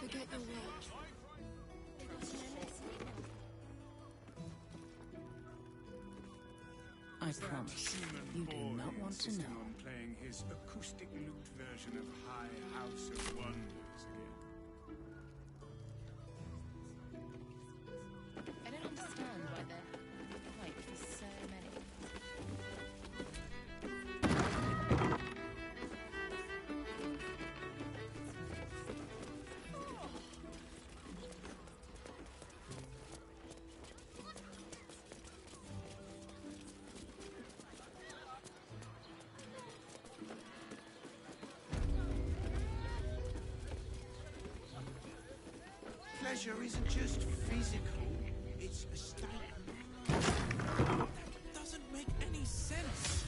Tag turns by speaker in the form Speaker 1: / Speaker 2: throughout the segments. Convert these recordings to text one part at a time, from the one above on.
Speaker 1: Forget your weight.
Speaker 2: I promise, you do not want to know.
Speaker 3: On playing his acoustic lute version of High House of Wonders again.
Speaker 4: I don't understand why they're fight for so many.
Speaker 5: Pleasure isn't just physical, it's a state. That doesn't make any sense.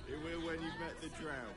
Speaker 6: It will when you've met the drought.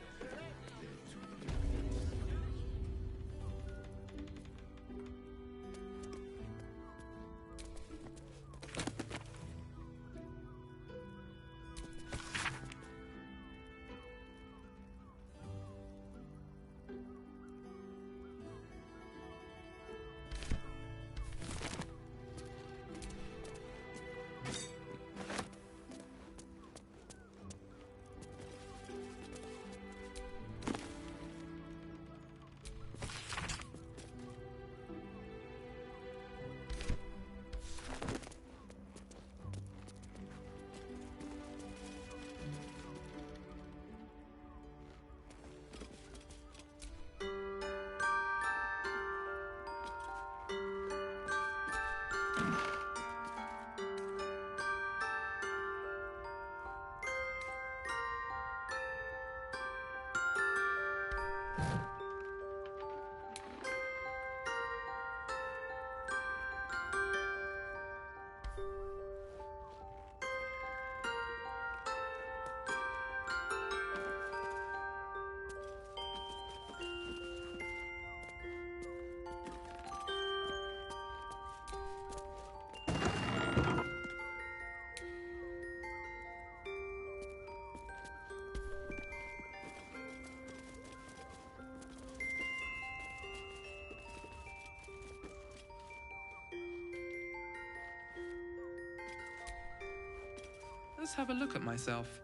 Speaker 7: Let's have a look at myself.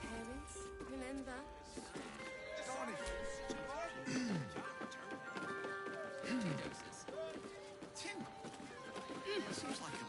Speaker 1: Parents, remember?
Speaker 5: Tim! That seems like a lot.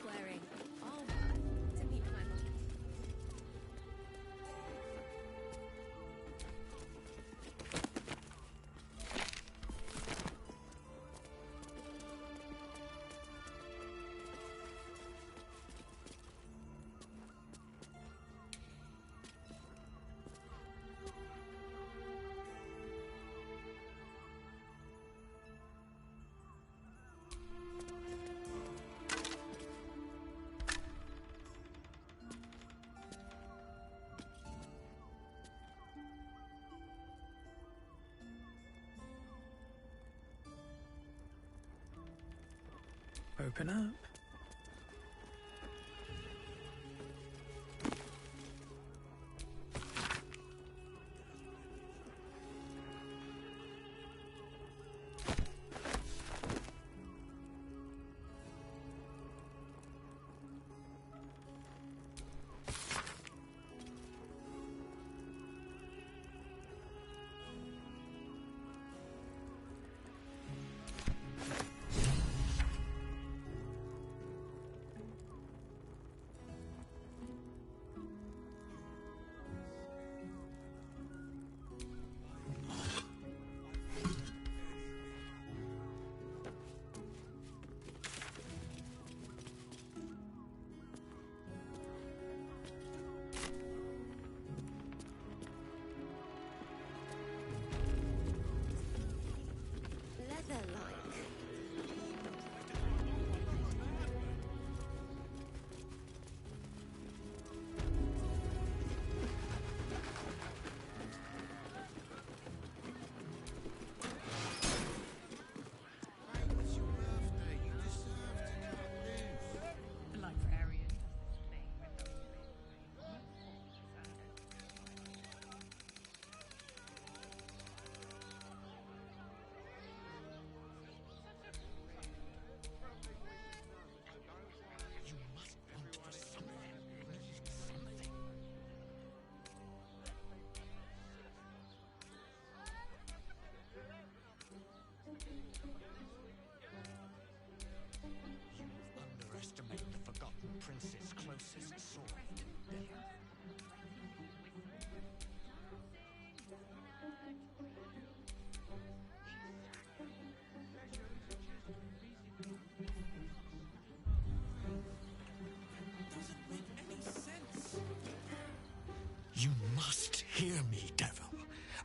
Speaker 1: Wearing armor to meet my mom.
Speaker 7: Open up.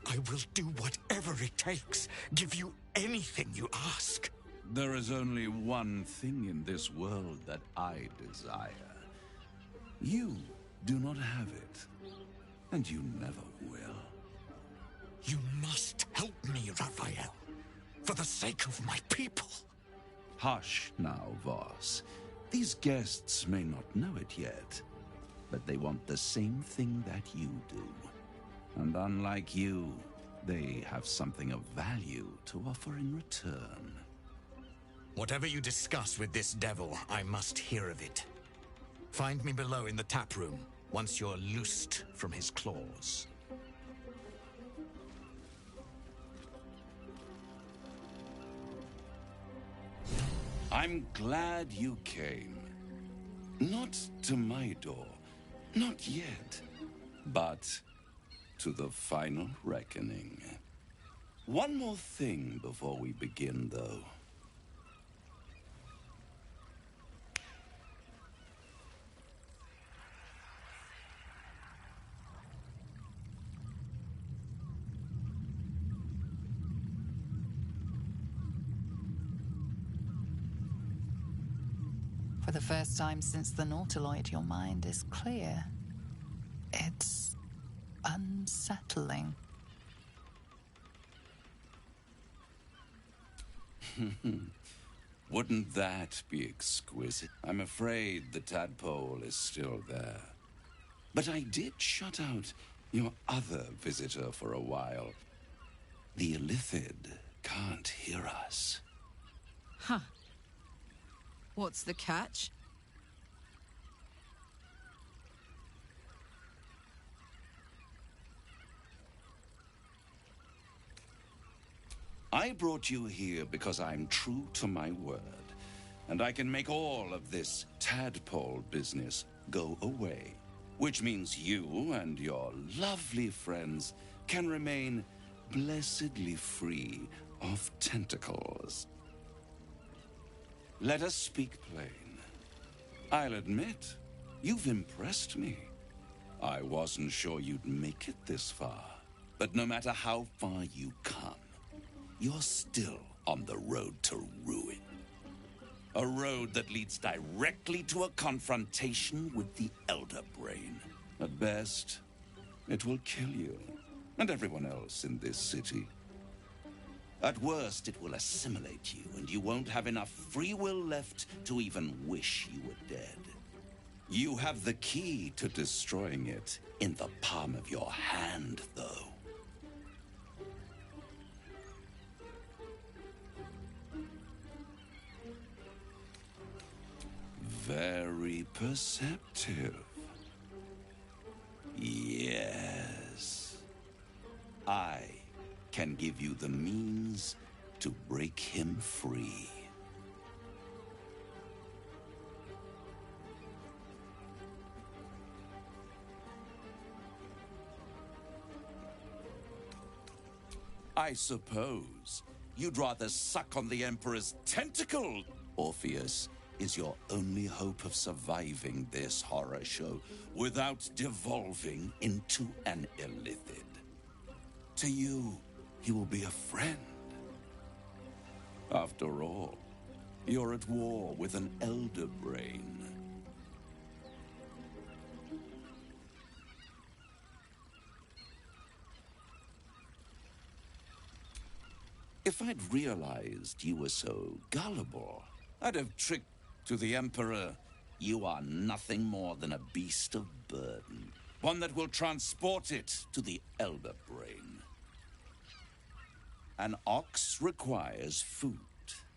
Speaker 8: I will do whatever it takes. Give you anything you ask.
Speaker 9: There is only one thing in this world that I desire. You do not have it, and you never will.
Speaker 8: You must help me, Raphael, for the sake of my people.
Speaker 9: Hush now, Voss. These guests may not know it yet, but they want the same thing that you do. And unlike you, they have something of value to offer in return.
Speaker 8: Whatever you discuss with this devil, I must hear of it. Find me below in the tap room, once you're loosed from his claws.
Speaker 9: I'm glad you came. Not to my door, not yet, but to the final reckoning. One more thing before we begin, though.
Speaker 2: For the first time since the Nautiloid, your mind is clear. It's unsettling.
Speaker 9: Wouldn't that be exquisite? I'm afraid the tadpole is still there. But I did shut out your other visitor for a while. The Illithid can't hear us.
Speaker 1: Huh. What's the catch?
Speaker 9: I brought you here because I'm true to my word, and I can make all of this tadpole business go away, which means you and your lovely friends can remain blessedly free of tentacles. Let us speak plain. I'll admit, you've impressed me. I wasn't sure you'd make it this far, but no matter how far you come, you're still on the road to ruin. A road that leads directly to a confrontation with the Elder Brain. At best, it will kill you and everyone else in this city. At worst, it will assimilate you, and you won't have enough free will left to even wish you were dead. You have the key to destroying it in the palm of your hand, though. Very perceptive. Yes. I can give you the means to break him free. I suppose you'd rather suck on the Emperor's tentacle. Orpheus is your only hope of surviving this horror show without devolving into an Illithid. To you, he will be a friend. After all, you're at war with an Elder Brain. If I'd realized you were so gullible, I'd have tricked to the Emperor. You are nothing more than a beast of burden, one that will transport it to the Elder Brain. An ox requires food,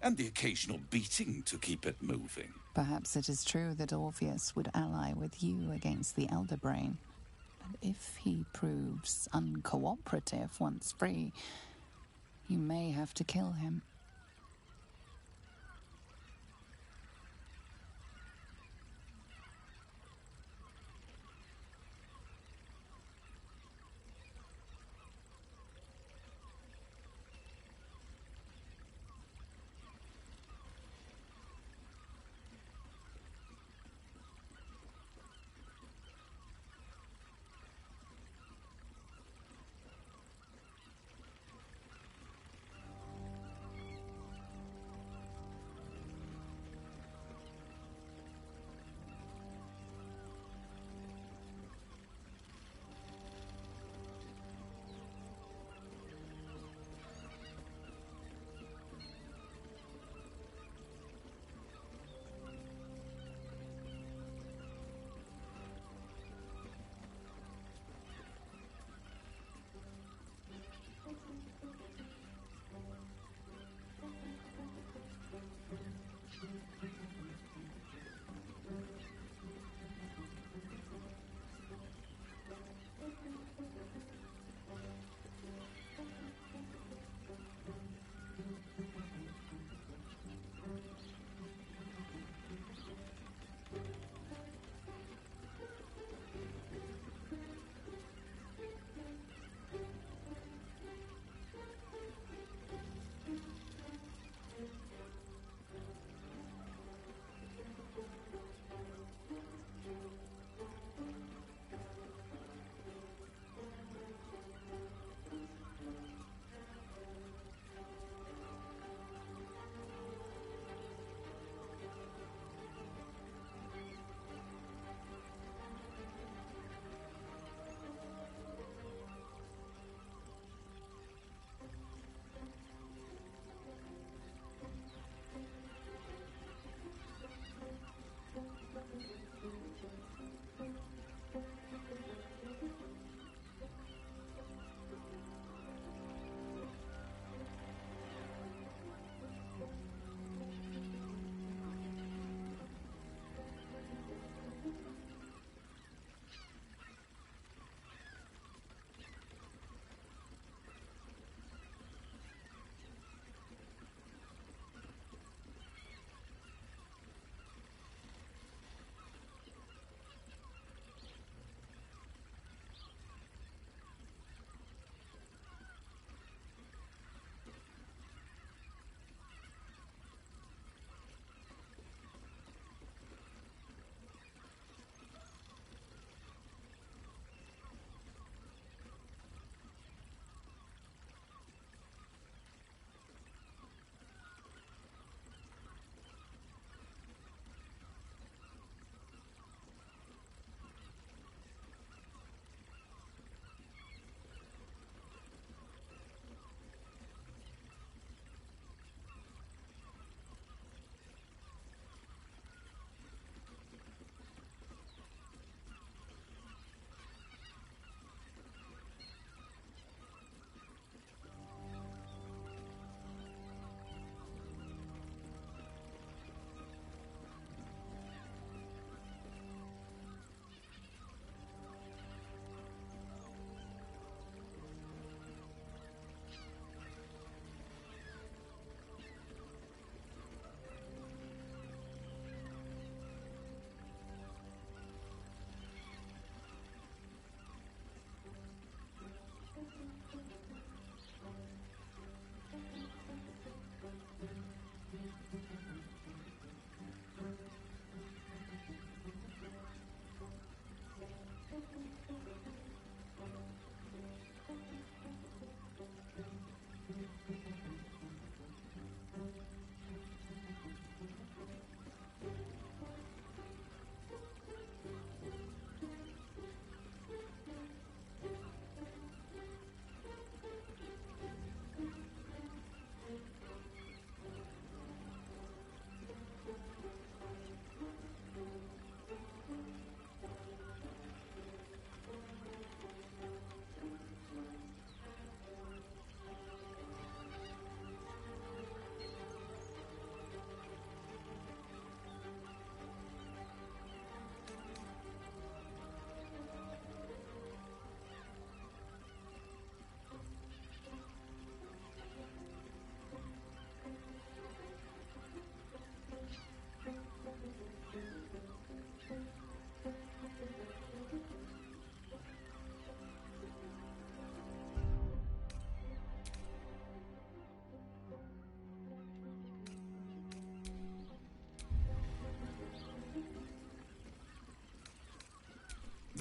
Speaker 9: and the occasional beating to keep it moving.
Speaker 2: Perhaps it is true that Orpheus would ally with you against the Elder Brain. But if he proves uncooperative once free, you may have to kill him.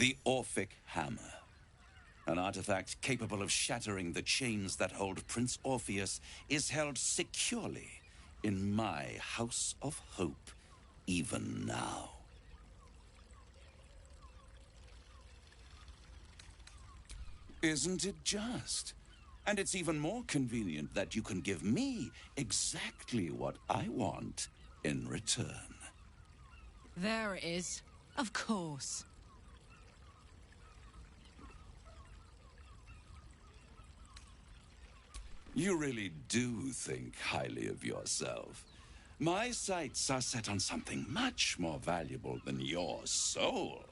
Speaker 9: The Orphic Hammer. An artifact capable of shattering the chains that hold Prince Orpheus is held securely in my House of Hope, even now. Isn't it just? And it's even more convenient that you can give me exactly what I want in return.
Speaker 4: There it is. Of course.
Speaker 9: You really do think highly of yourself. My sights are set on something much more valuable than your soul.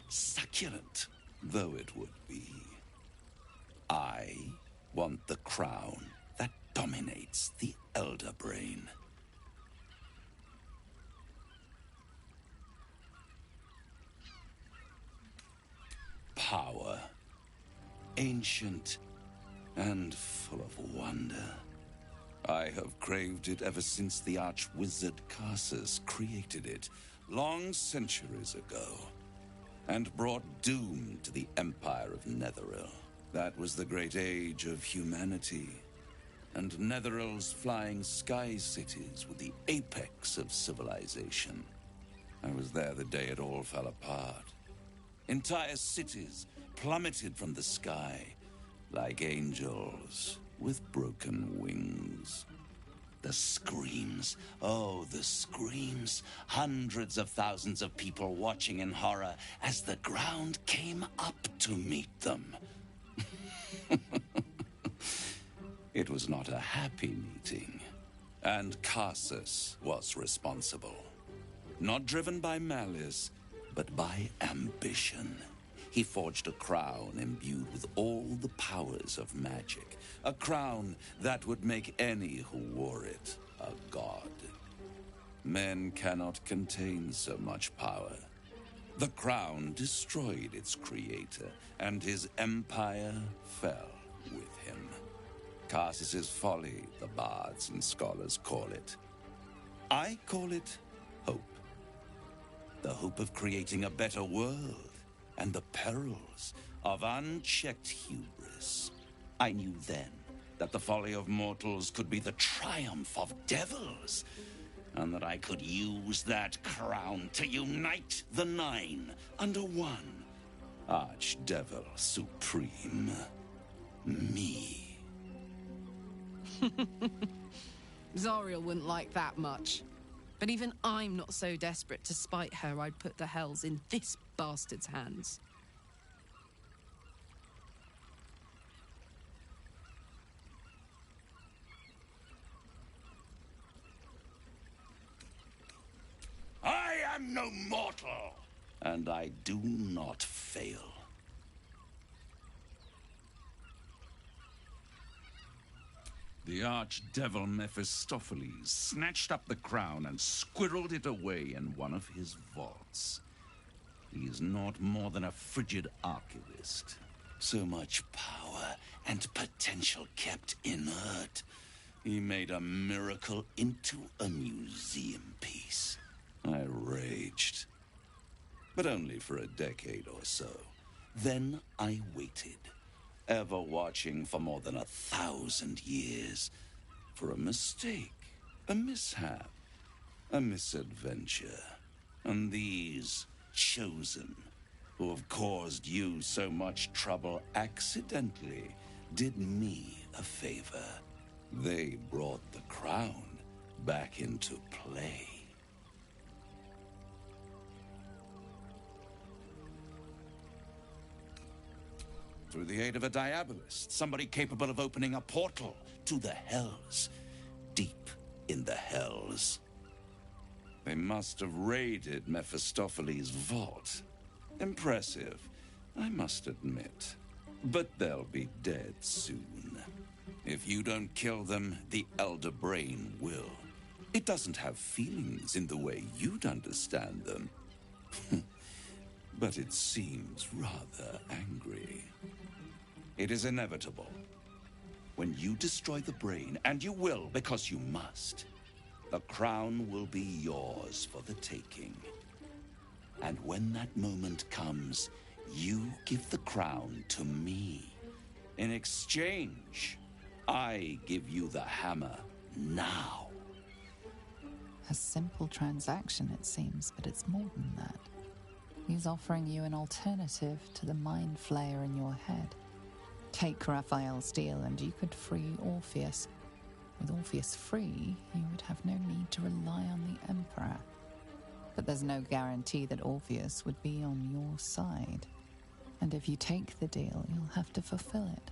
Speaker 9: Succulent though it would be. I want the crown that dominates the Elder Brain. Power. Ancient and full of wonder. I have craved it ever since the arch-wizard Carsus created it, long centuries ago, and brought doom to the Empire of Netheril. That was the great age of humanity, and Netheril's flying sky cities were the apex of civilization. I was there the day it all fell apart. Entire cities plummeted from the sky, like angels with broken wings. The screams, oh, the screams. Hundreds of thousands of people watching in horror as the ground came up to meet them. It was not a happy meeting, and Carsus was responsible. Not driven by malice, but by ambition. He forged a crown imbued with all the powers of magic. A crown that would make any who wore it a god. Men cannot contain so much power. The crown destroyed its creator, and his empire fell with him. Carsus's folly, the bards and scholars call it. I call it hope. The hope of creating a better world, and the perils of unchecked hubris. I knew then that the folly of mortals could be the triumph of devils, and that I could use that crown to unite the Nine under one Archdevil Supreme. Me.
Speaker 4: Zariel wouldn't like that much. But even I'm not so desperate to spite her I'd put the hells in this bastard's hands.
Speaker 9: I am no mortal, and I do not fail. The archdevil Mephistopheles snatched up the crown and squirreled it away in one of his vaults. He is not more than a frigid archivist. So much power and potential kept inert. He made a miracle into a museum piece. I raged. But only for a decade or so. Then I waited. Ever watching for more than 1,000 years. For a mistake, a mishap, a misadventure. And these chosen, who have caused you so much trouble accidentally, did me a favor. They brought the crown back into play. Through the aid of a diabolist, somebody capable of opening a portal to the hells. Deep in the hells. They must have raided Mephistopheles' vault. Impressive, I must admit. But they'll be dead soon. If you don't kill them, the Elder Brain will. It doesn't have feelings in the way you'd understand them. But it seems rather angry. It is inevitable. When you destroy the brain, and you will because you must, the crown will be yours for the taking. And when that moment comes, you give the crown to me. In exchange, I give you the hammer now.
Speaker 2: A simple transaction, it seems, but it's more than that. He's offering you an alternative to the mind flayer in your head. Take Raphael's deal and you could free Orpheus. With Orpheus free, you would have no need to rely on the Emperor. But there's no guarantee that Orpheus would be on your side. And if you take the deal, you'll have to fulfill it.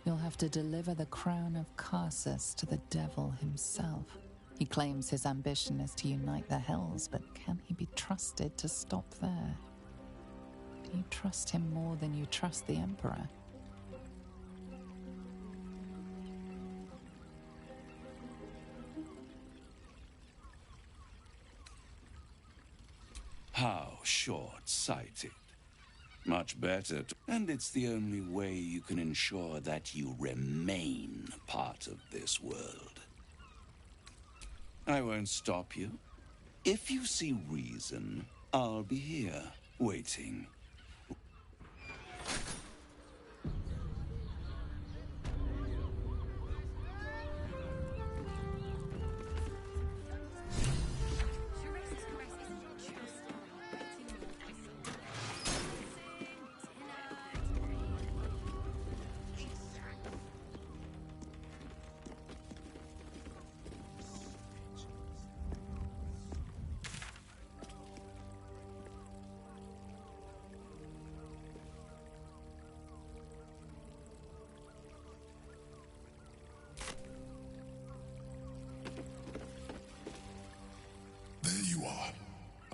Speaker 2: You'll have to deliver the crown of Carsus to the devil himself. He claims his ambition is to unite the Hells, but can he be trusted to stop there? Do you trust him more than you trust the Emperor?
Speaker 9: How short-sighted. Much better, and it's the only way you can ensure that you remain part of this world. I won't stop you. If you see reason, I'll be here, waiting.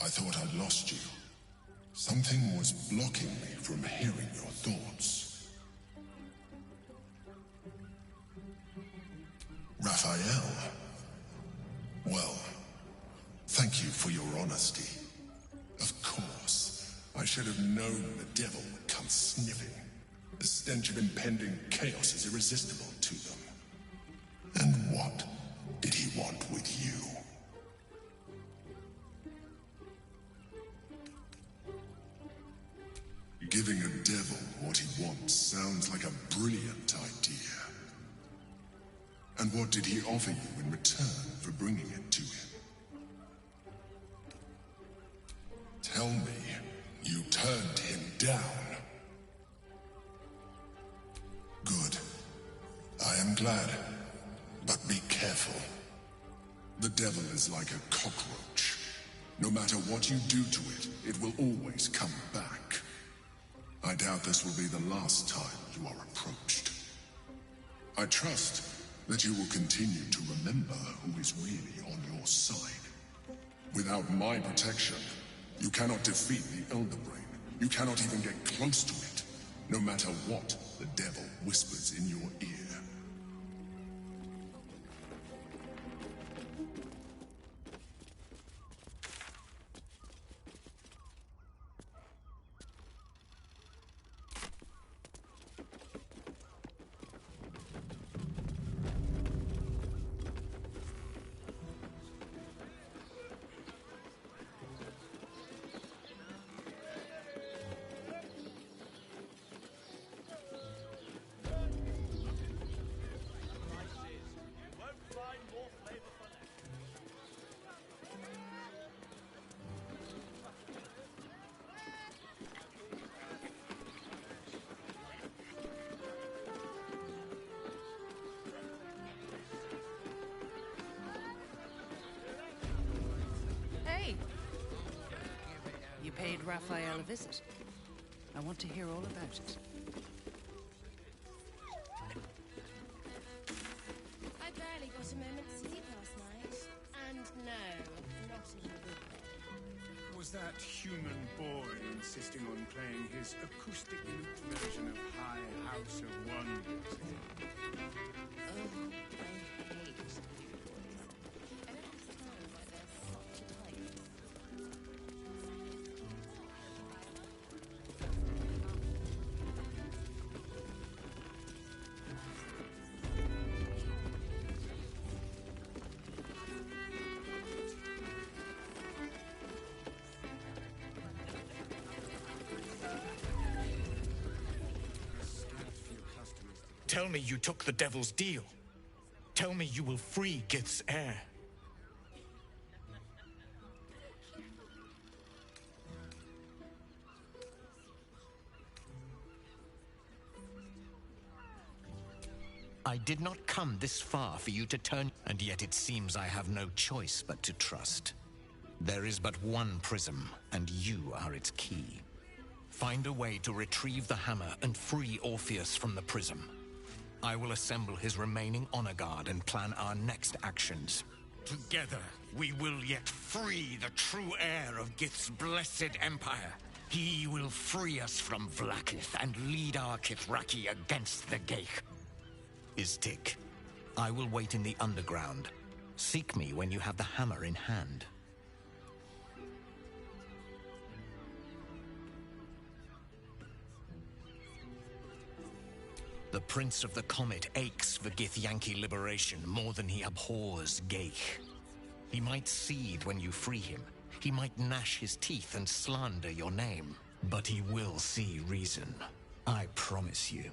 Speaker 10: I thought I'd lost you. Something was blocking me from hearing your thoughts. Raphael. Well, thank you for your honesty. Of course, I should have known the devil would come sniffing. The stench of impending chaos is irresistible to them. And what did he want with you? Giving a devil what he wants sounds like a brilliant idea. And what did he offer you in return for bringing it to him? Tell me, you turned him down. Good. I am glad. But be careful. The devil is like a cockroach. No matter what you do to it, it will always come back. I doubt this will be the last time you are approached. I trust that you will continue to remember who is really on your side. Without my protection, you cannot defeat the Elder Brain. You cannot even get close to it, no matter what the devil whispers in your ear.
Speaker 4: You paid Raphael a visit. I want to hear all about it.
Speaker 1: I barely got a moment's sleep last night. And no, not in a good way.
Speaker 3: Was that human boy insisting on playing his acoustic lute version of High House of Wonders?
Speaker 1: Oh, I hate boys. I don't understand why they're such a type.
Speaker 8: Tell me you took the devil's deal. Tell me you will free Gith's heir. I did not come this far for you to turn, and yet it seems I have no choice but to trust. There is but one prism, and you are its key. Find a way to retrieve the hammer and free Orpheus from the prism. I will assemble his remaining honor guard and plan our next actions. Together, we will yet free the true heir of Gith's blessed empire. He will free us from Vlaakith and lead our Kithraki against the Geich. Istik, I will wait in the underground. Seek me when you have the hammer in hand. The Prince of the Comet aches for Githyanki liberation more than he abhors Geich. He might seethe when you free him. He might gnash his teeth and slander your name. But he will see reason. I promise you.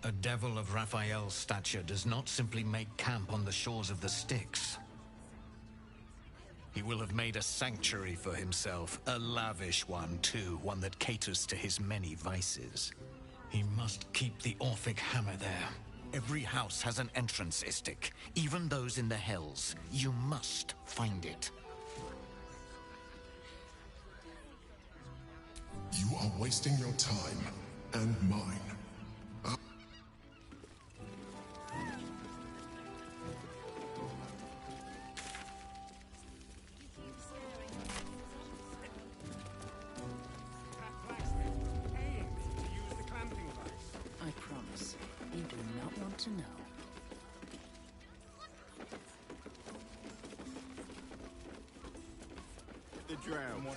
Speaker 8: A devil of Raphael's stature does not simply make camp on the shores of the Styx. He will have made a sanctuary for himself, a lavish one too, one that caters to his many vices. He must keep the Orphic hammer there. Every house has an entrance, Istik, even those in the Hells. You must find it.
Speaker 10: You are wasting your time, and mine.
Speaker 1: I promise, you do not want to know.
Speaker 6: The drown.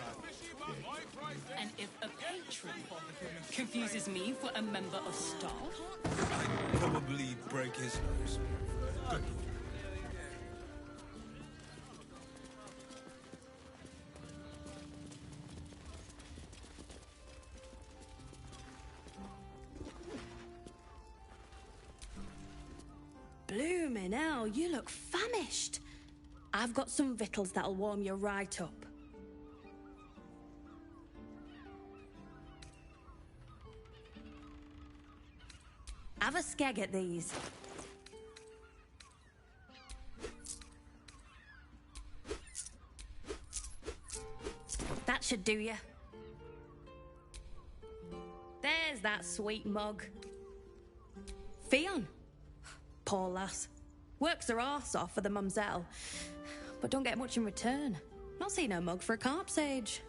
Speaker 11: And if a patron confuses me for a member of staff,
Speaker 5: I'd probably break his nose. Good.
Speaker 12: Bloomin' hell, you look famished. I've got some victuals that'll warm you right up. Have a skeg at these. That should do you. There's that sweet mug. Fionn. Poor lass. Works her arse off for the mumselle, but don't get much in return. Not seen her mug for a carp's age.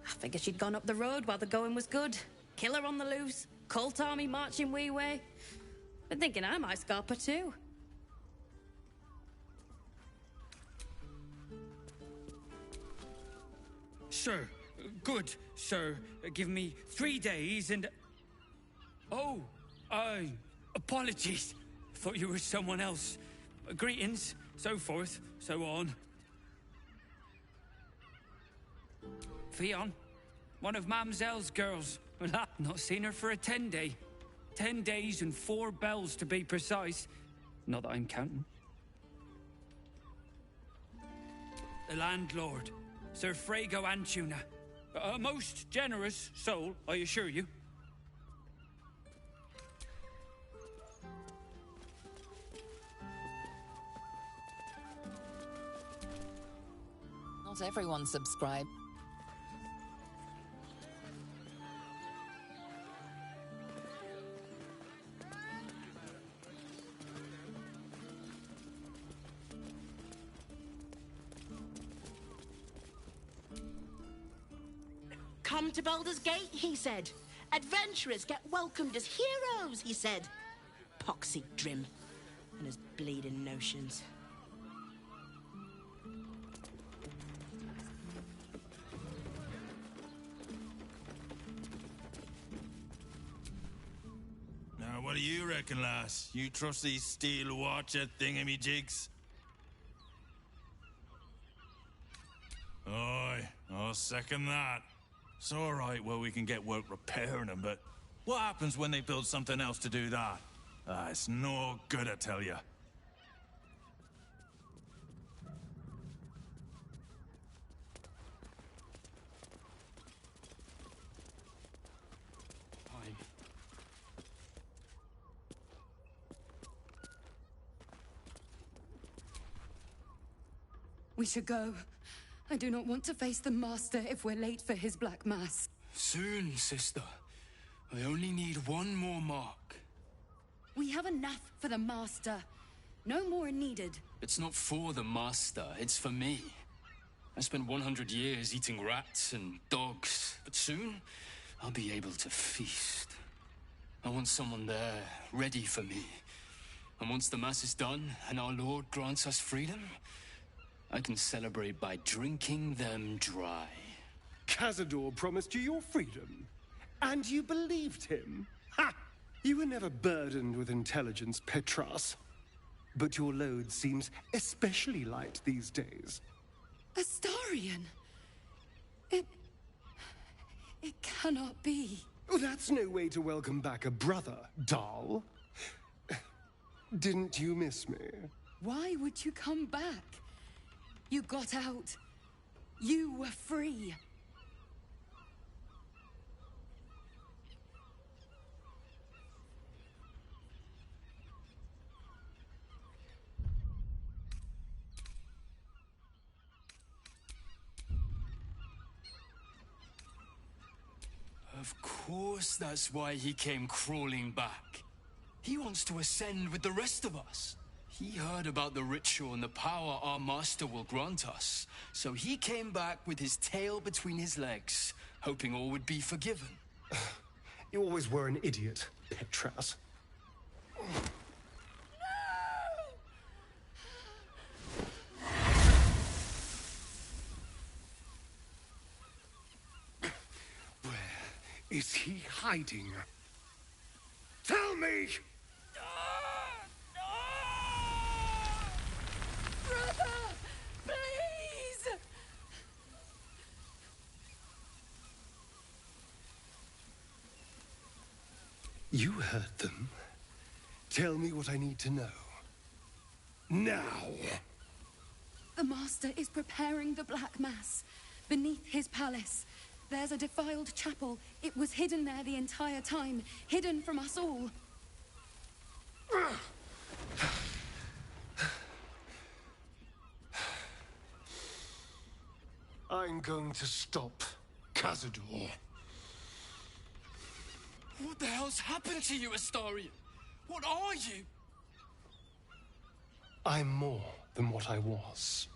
Speaker 12: I figured she'd gone up the road while the going was good. Killer on the loose. Cult army marching wee way. Been thinking I might scarp her too.
Speaker 13: Sir, good, sir. Give me 3 days and... Oh, apologies. Thought you were someone else. Greetings, so forth, so on. Fionn, one of Mamselle's girls. Not seen her for a 10-day. 10 days and 4 bells to be precise. Not that I'm counting. The landlord, Sir Frago Antuna. A most generous soul, I assure you.
Speaker 2: Not everyone subscribe.
Speaker 14: Come to Baldur'sGate, he said. Adventurers get welcomed as heroes, he said. Poxy Drim and his bleeding notions.
Speaker 15: Now, what do you reckon, lass? You trust these steel watcher thingamajigs? Aye, I'll second that. It's all right where we can get work repairing them, but what happens when they build something else to do that? It's no good, I tell you.
Speaker 11: We should go. I do not want to face the Master if we're late for his Black Mass.
Speaker 16: Soon, sister. I only need one more mark.
Speaker 11: We have enough for the Master. No more are needed.
Speaker 16: It's not for the Master, it's for me. I spent 100 years eating rats and dogs, but soon I'll be able to feast. I want someone there, ready for me. And once the Mass is done and our Lord grants us freedom, I can celebrate by drinking them dry.
Speaker 17: Cazador promised you your freedom, and you believed him? Ha! You were never burdened with intelligence, Petras. But your load seems especially light these days.
Speaker 11: Astarion! It cannot be.
Speaker 17: Oh, that's no way to welcome back a brother, doll. Didn't you miss me?
Speaker 11: Why would you come back? You got out. You were free.
Speaker 16: Of course that's why he came crawling back. He wants to ascend with the rest of us. He heard about the ritual and the power our master will grant us. So he came back with his tail between his legs, hoping all would be forgiven.
Speaker 17: You always were an idiot, Petras. Where is he hiding? Tell me!
Speaker 11: Brother! Please!
Speaker 17: You heard them. Tell me what I need to know. Now!
Speaker 11: The Master is preparing the Black Mass. Beneath his palace, there's a defiled chapel. It was hidden there the entire time, hidden from us all.
Speaker 17: I'm going to stop Cazador.
Speaker 16: What the hell's happened to you, Astarion? What are you?
Speaker 17: I'm more than what I was.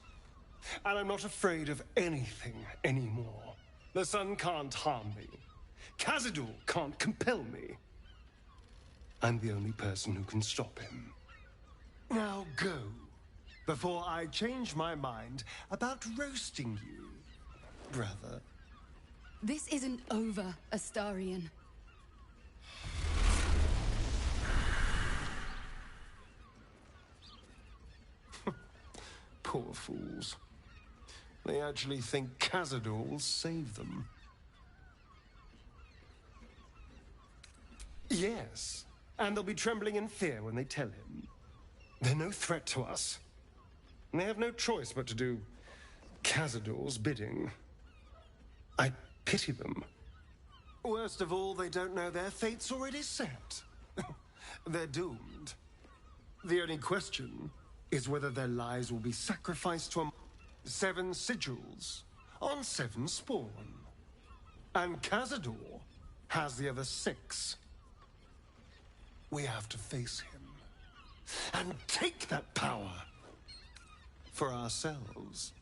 Speaker 17: And I'm not afraid of anything anymore. The sun can't harm me. Cazador can't compel me. I'm the only person who can stop him. Now go, before I change my mind about roasting you, brother.
Speaker 11: This isn't over, Astarion.
Speaker 17: Poor fools. They actually think Cazador will save them. Yes, and they'll be trembling in fear when they tell him. They're no threat to us. And they have no choice but to do Cazador's bidding. I pity them. Worst of all, they don't know their fate's already set. They're doomed. The only question is whether their lives will be sacrificed to 7 sigils on 7 spawn. And Cazador has the other 6. We have to face him and take that power for ourselves.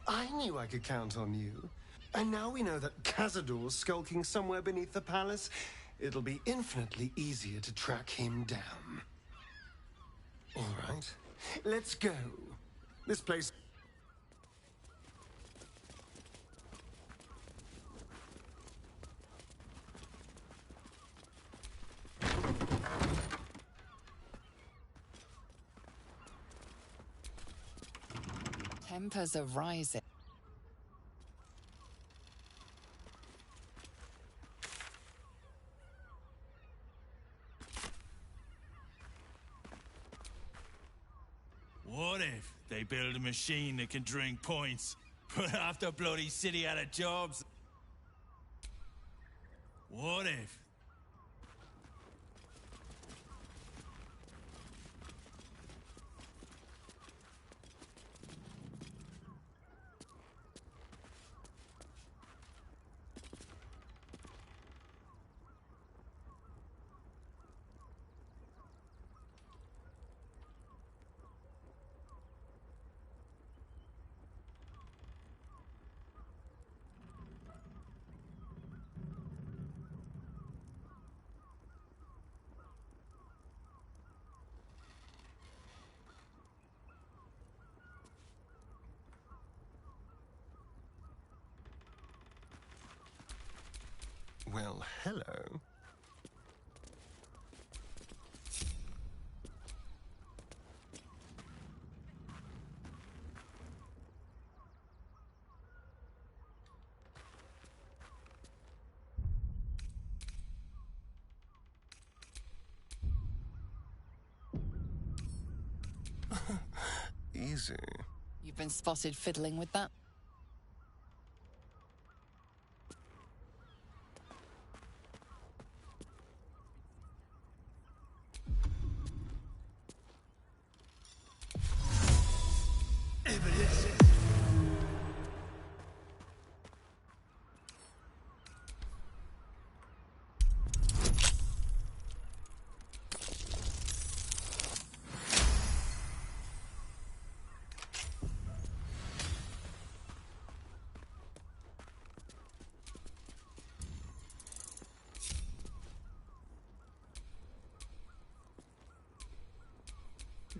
Speaker 17: I knew I could count on you. And now we know that Cazador's skulking somewhere beneath the palace. It'll be infinitely easier to track him down. All right, let's go. This place...
Speaker 2: Tempers are rising.
Speaker 15: What if they build a machine that can drink points, put half the bloody city out of jobs? What if?
Speaker 17: Well, hello. Easy.
Speaker 2: You've been spotted fiddling with that?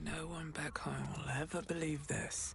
Speaker 7: No one back home will ever believe this.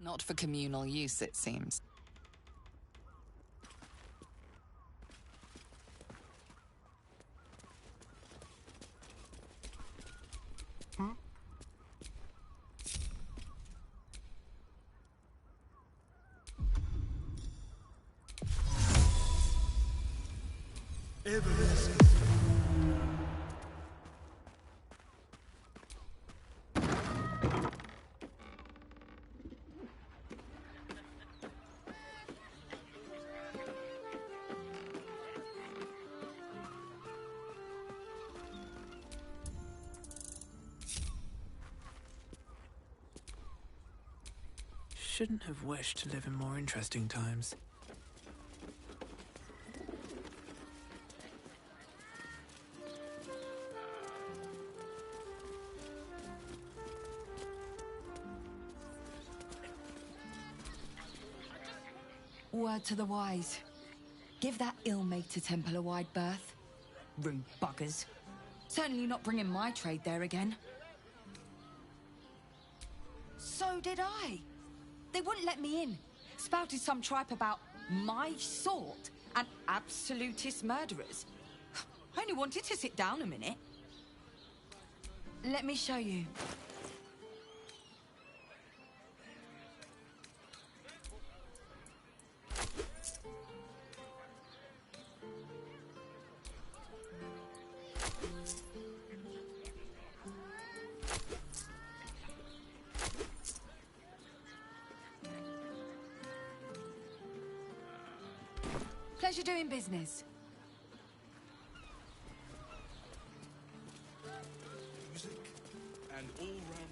Speaker 2: Not for communal use, it seems.
Speaker 7: Shouldn't have wished to live in more interesting times.
Speaker 18: Word to the wise. Give that ill-mated temple a wide berth. Rude buggers. Certainly not bringing my trade there again. So did I. They wouldn't let me in. Spouted some tripe about my sort and absolutist murderers. I only wanted to sit down a minute. Let me show you. Pleasure doing business.
Speaker 5: Music and all round.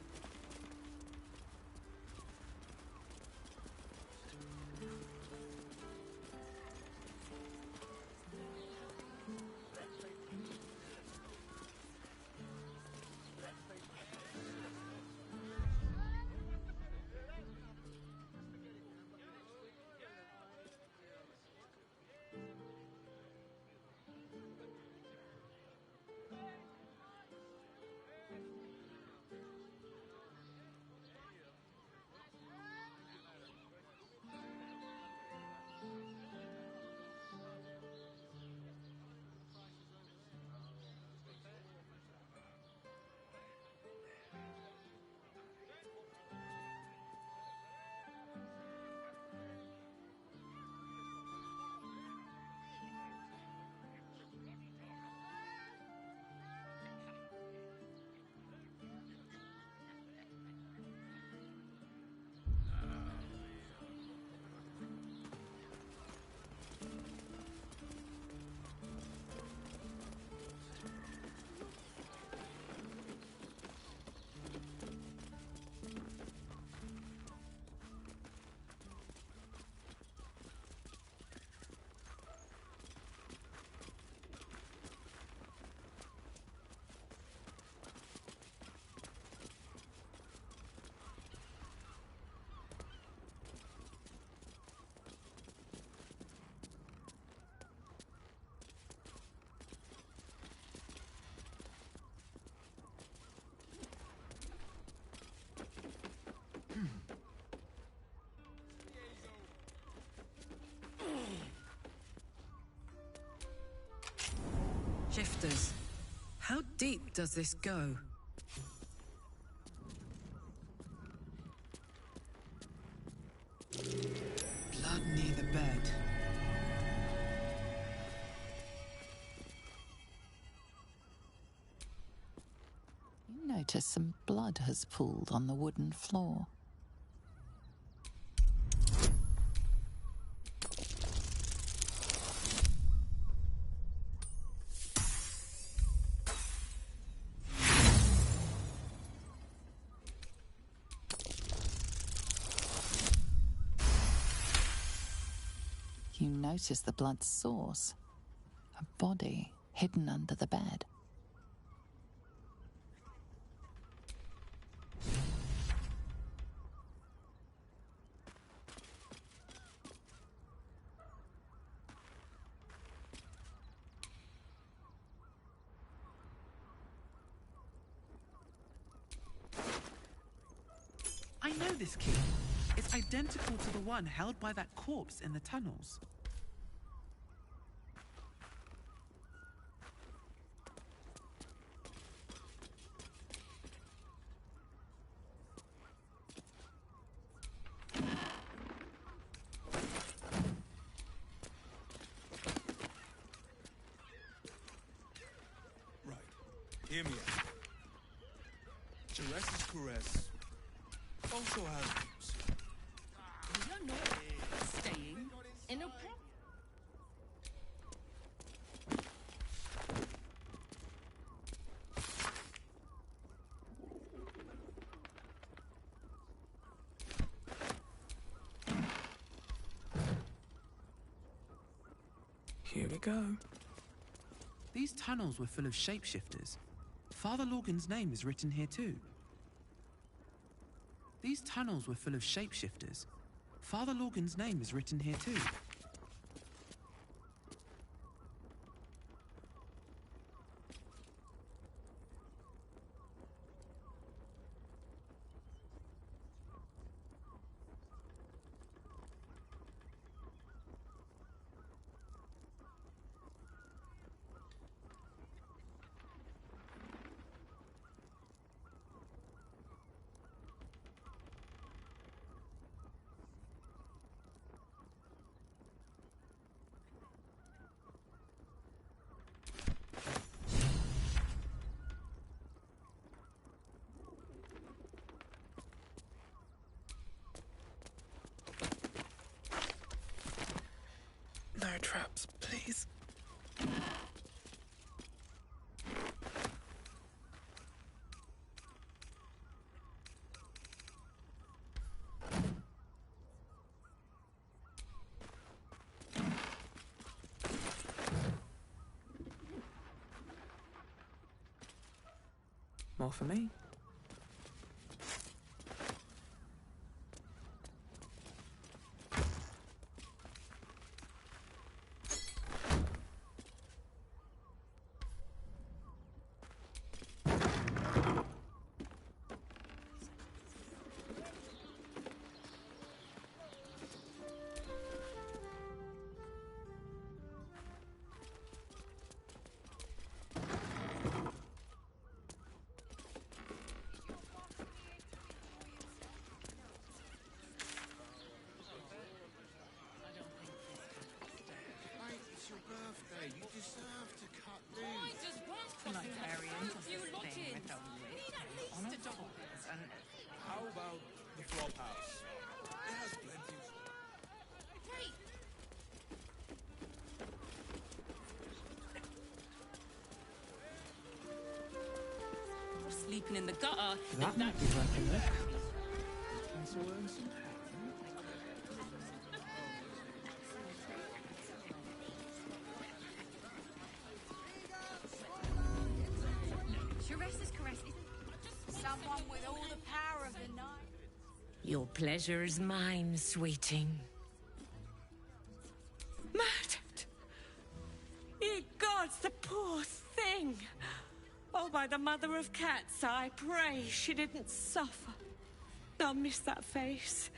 Speaker 4: Shifters. How deep does this go? Blood near the bed.
Speaker 2: You notice some blood has pooled on the wooden floor. You notice the blood's source. A body hidden under the bed.
Speaker 19: I know this key. It's identical to the one held by that corpse in the tunnels.
Speaker 5: Right. Hear me out. Ceres's caress also has roots.
Speaker 1: You're not staying in a problem.
Speaker 7: Here we go.
Speaker 19: These tunnels were full of shapeshifters. Father Lorgan's name is written here too. These tunnels were full of shapeshifters. Father Lorgan's name is written here too. else, please. More for me.
Speaker 5: Mate, it's your birthday. You deserve to cut
Speaker 1: I
Speaker 5: loose.
Speaker 1: just want
Speaker 20: Like very interesting
Speaker 1: you lot
Speaker 20: thing
Speaker 1: in.
Speaker 20: with all
Speaker 1: We need at least a double.
Speaker 20: and
Speaker 15: How about the flop house? It has plenty of...
Speaker 1: Okay. Sleeping in the gutter.
Speaker 19: That might be worth a look. Also earn some
Speaker 18: Sharesa's caress isn't someone with all the power of the night.
Speaker 21: Your pleasure is mine, sweeting. Murdered! Ye gods, the poor thing! Oh, by the mother of cats, I pray she didn't suffer. I'll miss that face.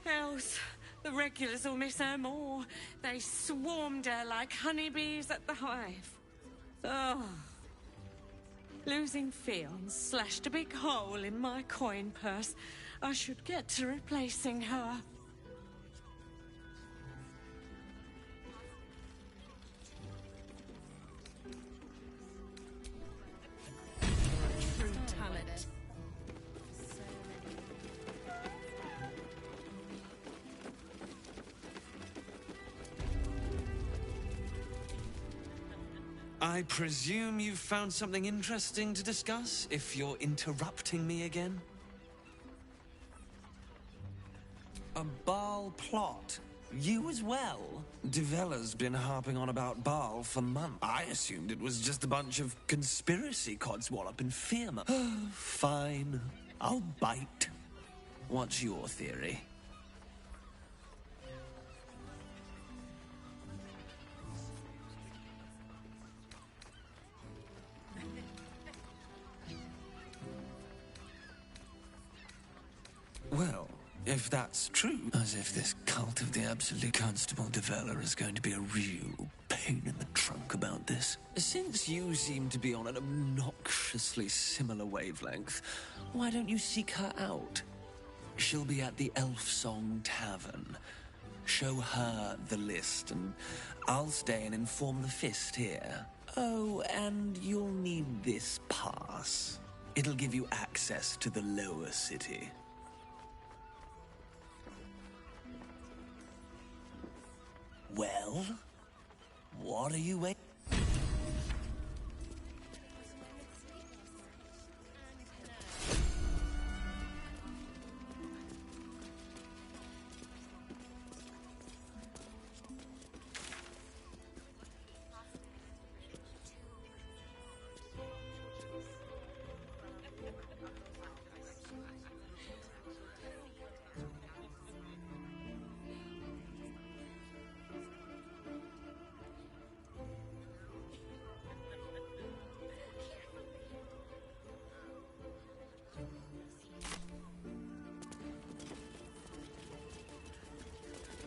Speaker 21: Else, the regulars will miss her more. They swarmed her like honeybees at the hive. Oh. Losing Fionn slashed a big hole in my coin purse. I should get to replacing her. True talent.
Speaker 5: I presume you've found something interesting to discuss, if you're interrupting me again? A Baal plot? You as well? Devella's been harping on about Baal for months. I assumed it was just a bunch of conspiracy codswallop and fearmonger. Fine. I'll bite. What's your theory? Well, if that's true, as if this cult of the Absolute Constable Devella is going to be a real pain in the trunk about this. Since you seem to be on an obnoxiously similar wavelength, why don't you seek her out? She'll be at the Elf Song Tavern. Show her the list, and I'll stay and inform the Fist here. Oh, and you'll need this pass. It'll give you access to the lower city. Well, what are you waiting?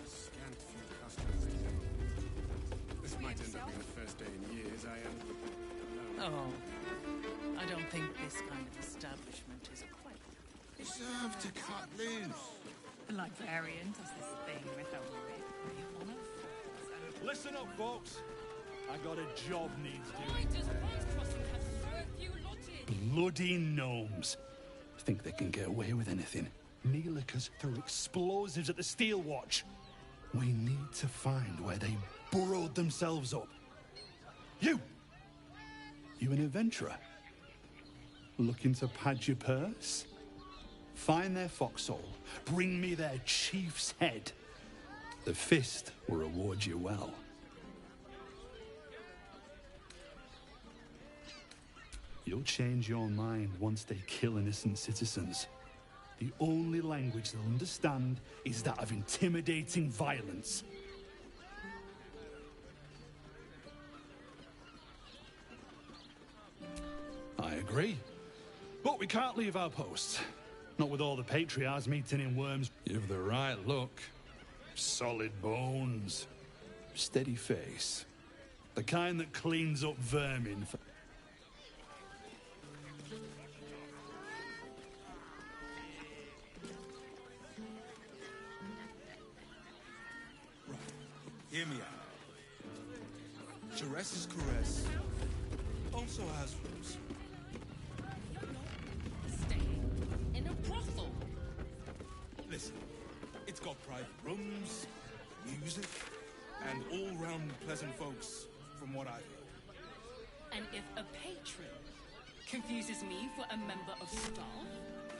Speaker 3: Scant few customers. This might end up being the first day in years I am alone.
Speaker 20: Oh, I don't think this kind of establishment is quite
Speaker 5: Deserve to cut loose.
Speaker 20: like very interesting thing with all the
Speaker 22: Listen up, folks. I got a job needs
Speaker 1: I
Speaker 22: doing.
Speaker 1: just want crossing has so few lot in.
Speaker 22: Bloody gnomes. Think they can get away with anything. Neelikers threw explosives at the Steel Watch. We need to find where they burrowed themselves up. You! You an adventurer? Looking to pad your purse? Find their foxhole. Bring me their chief's head. The fist will reward you well. You'll change your mind once they kill innocent citizens. The only language they'll understand is that of intimidating violence. I agree. But we can't leave our posts. Not with all the patriarchs meeting in Worms. You've the right look. Solid bones. Steady face. The kind that cleans up vermin for...
Speaker 8: Hear me out. Jares's caress also has rules.
Speaker 21: Staying in a brothel.
Speaker 8: Listen, it's got private rooms, music, and all-round pleasant folks, from what I've heard.
Speaker 21: And if a patron confuses me for a member of staff,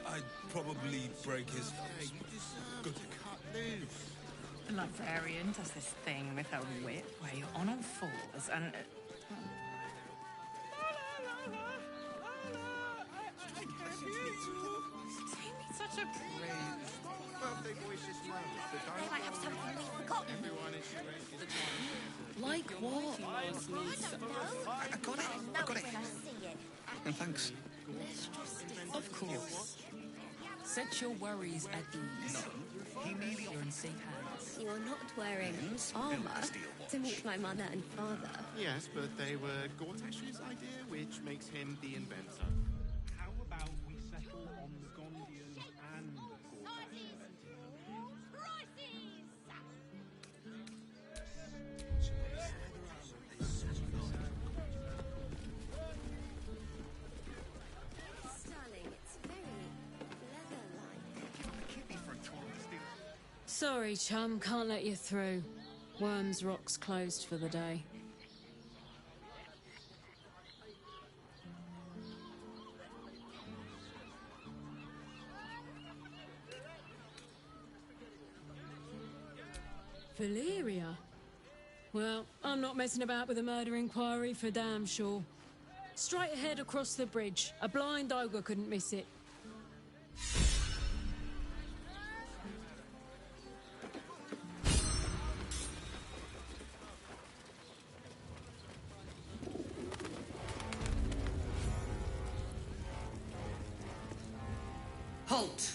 Speaker 8: I'd probably break his nose.
Speaker 6: Yeah, you just cut loose.
Speaker 20: The librarian does this thing with her whip where you're on all fours and...
Speaker 21: such a praise.
Speaker 6: Birthday boy's just around.
Speaker 18: They might have something we've forgotten.
Speaker 6: Everyone is
Speaker 4: Like what?
Speaker 5: I got it. I got it. And thanks.
Speaker 4: Of course. Set your worries at ease. You're in safe hands.
Speaker 9: You're not wearing armor to meet my mother and father.
Speaker 6: Yes, but they were Gortash's idea, which makes him the inventor.
Speaker 23: How about we settle on the Gondians and Gortash?
Speaker 9: Sterling, it's very leather-like.
Speaker 24: Sorry, chum, can't let you through. Worms Rock's closed for the day. Valyria? Well, I'm not messing about with a murder inquiry for damn sure. Straight ahead across the bridge. A blind ogre couldn't miss it.
Speaker 25: Halt!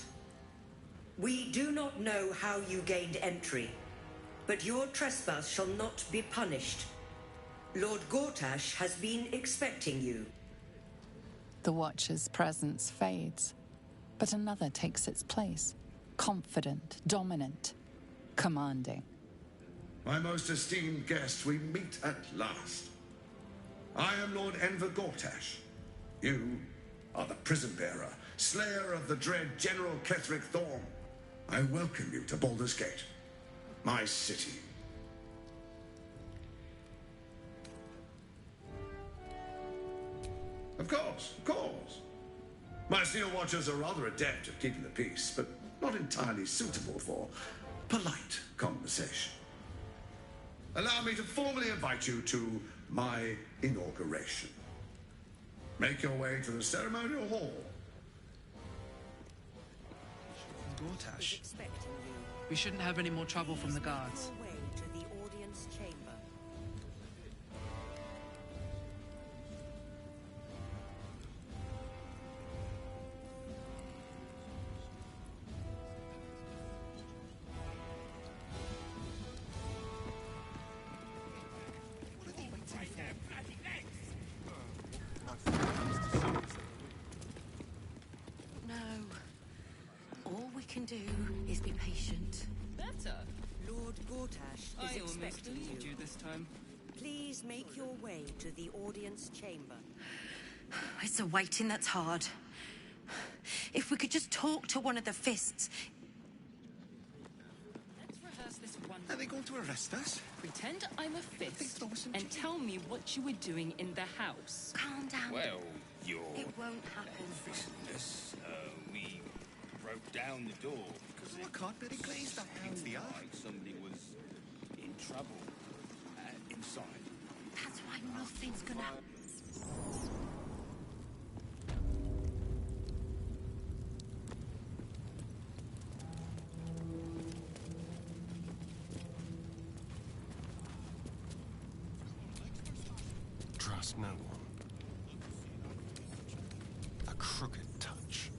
Speaker 25: We do not know how you gained entry, but your trespass shall not be punished. Lord Gortash has been expecting you.
Speaker 2: The Watcher's presence fades, but another takes its place. Confident, dominant, commanding.
Speaker 26: My most esteemed guest, we meet at last. I am Lord Enver Gortash. You are the prison bearer, slayer of the dread General Ketheric Thorm. I welcome you to Baldur's Gate, my city. Of course, of course. My Steel Watchers are rather adept at keeping the peace, but not entirely suitable for polite conversation. Allow me to formally invite you to my inauguration. Make your way to the ceremonial hall.
Speaker 19: Gortash. We shouldn't have any more trouble from the guards.
Speaker 25: Way to the audience chamber.
Speaker 21: no. All we can do is be patient. Better.
Speaker 25: Lord Gortash
Speaker 21: I
Speaker 25: is
Speaker 21: almost
Speaker 25: expecting
Speaker 21: believed
Speaker 25: you.
Speaker 21: you this time.
Speaker 25: Please make your way to the audience chamber.
Speaker 12: It's the waiting that's hard. If we could just talk to one of the fists.
Speaker 21: Let's rehearse this one.
Speaker 26: And
Speaker 8: they going to arrest us?
Speaker 20: Pretend I'm a fist and tell me what you were doing in the house.
Speaker 12: Calm down.
Speaker 10: Well, you're...
Speaker 12: It won't happen.
Speaker 10: Fishness. We broke down the door because
Speaker 8: I can't really glaze that paints the eye.
Speaker 10: Like somebody was in trouble inside.
Speaker 12: That's why nothing's gonna happen.
Speaker 3: Trust no one. A crooked touch.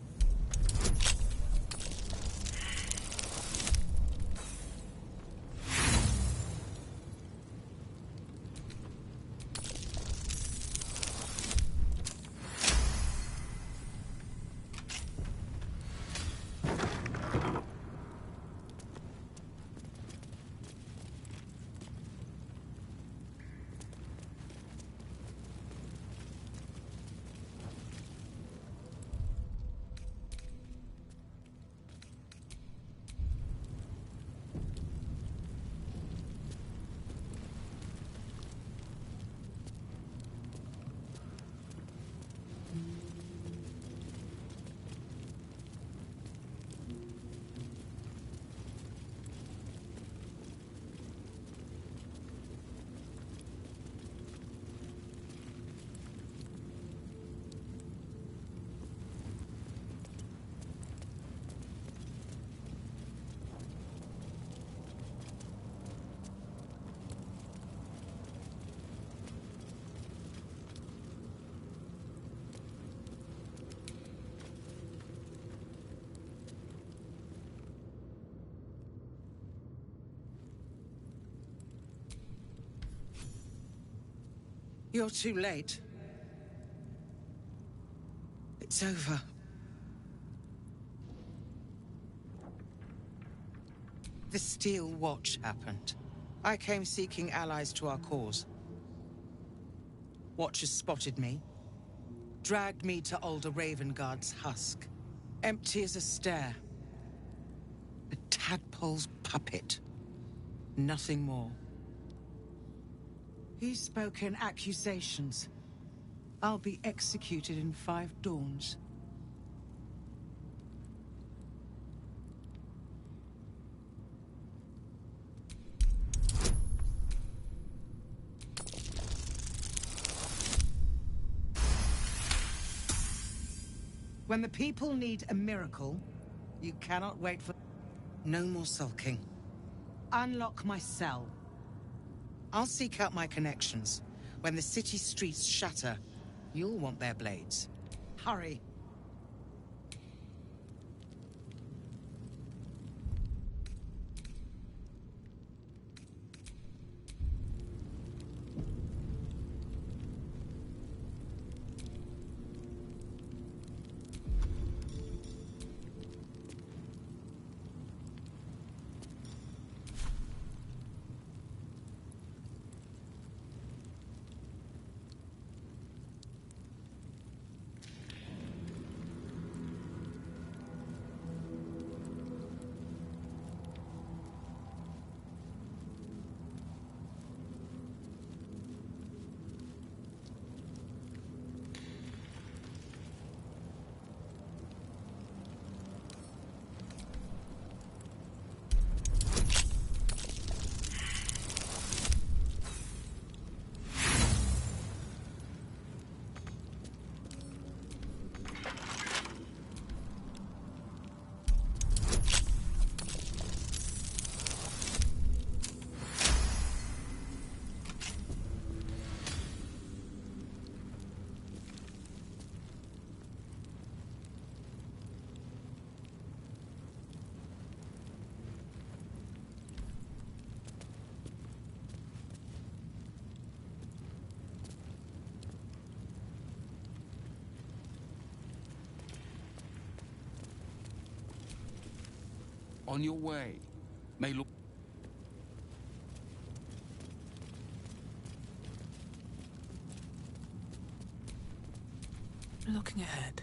Speaker 11: You're too late. It's over. The Steel Watch happened. I came seeking allies to our cause. Watchers spotted me, dragged me to Alder Ravengard's husk. Empty as a stare. A tadpole's puppet. Nothing more. He's spoken accusations. I'll be executed in 5 dawns. When the people need a miracle, you cannot wait for... No more sulking. Unlock my cell. I'll seek out my connections. When the city streets shatter, you'll want their blades. Hurry.
Speaker 13: On your way. May look...
Speaker 7: Looking ahead.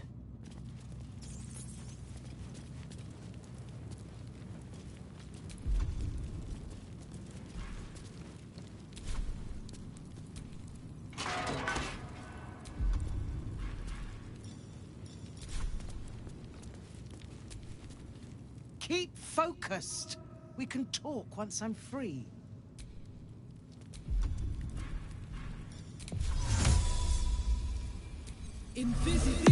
Speaker 11: Keep focused. We can talk once I'm free.
Speaker 24: Invisibility.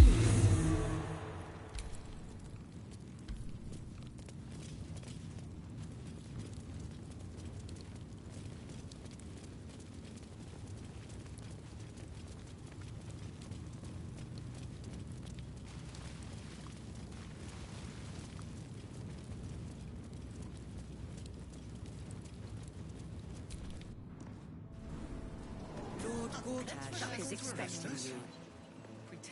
Speaker 25: Lord Gortash is expecting you.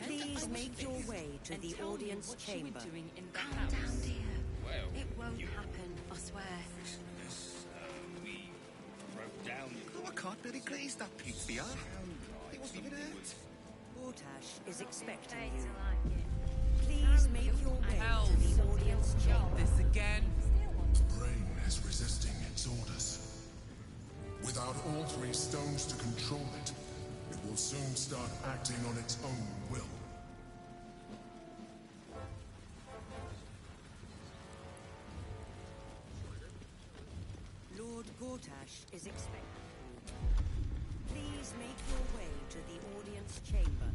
Speaker 25: Please make your way to the audience chamber.
Speaker 12: Calm down, dear. It won't happen, I swear.
Speaker 10: We broke down.
Speaker 8: Oh, I can't really glaze that pizza. It wasn't even it.
Speaker 25: Gortash is expecting you. Please make your way to the audience chamber.
Speaker 19: This again?
Speaker 1: The brain is resisting its orders. Without all three stones to control it, it will soon start acting on its own will.
Speaker 25: Lord Gortash is expecting you. Please make your way to the audience chamber.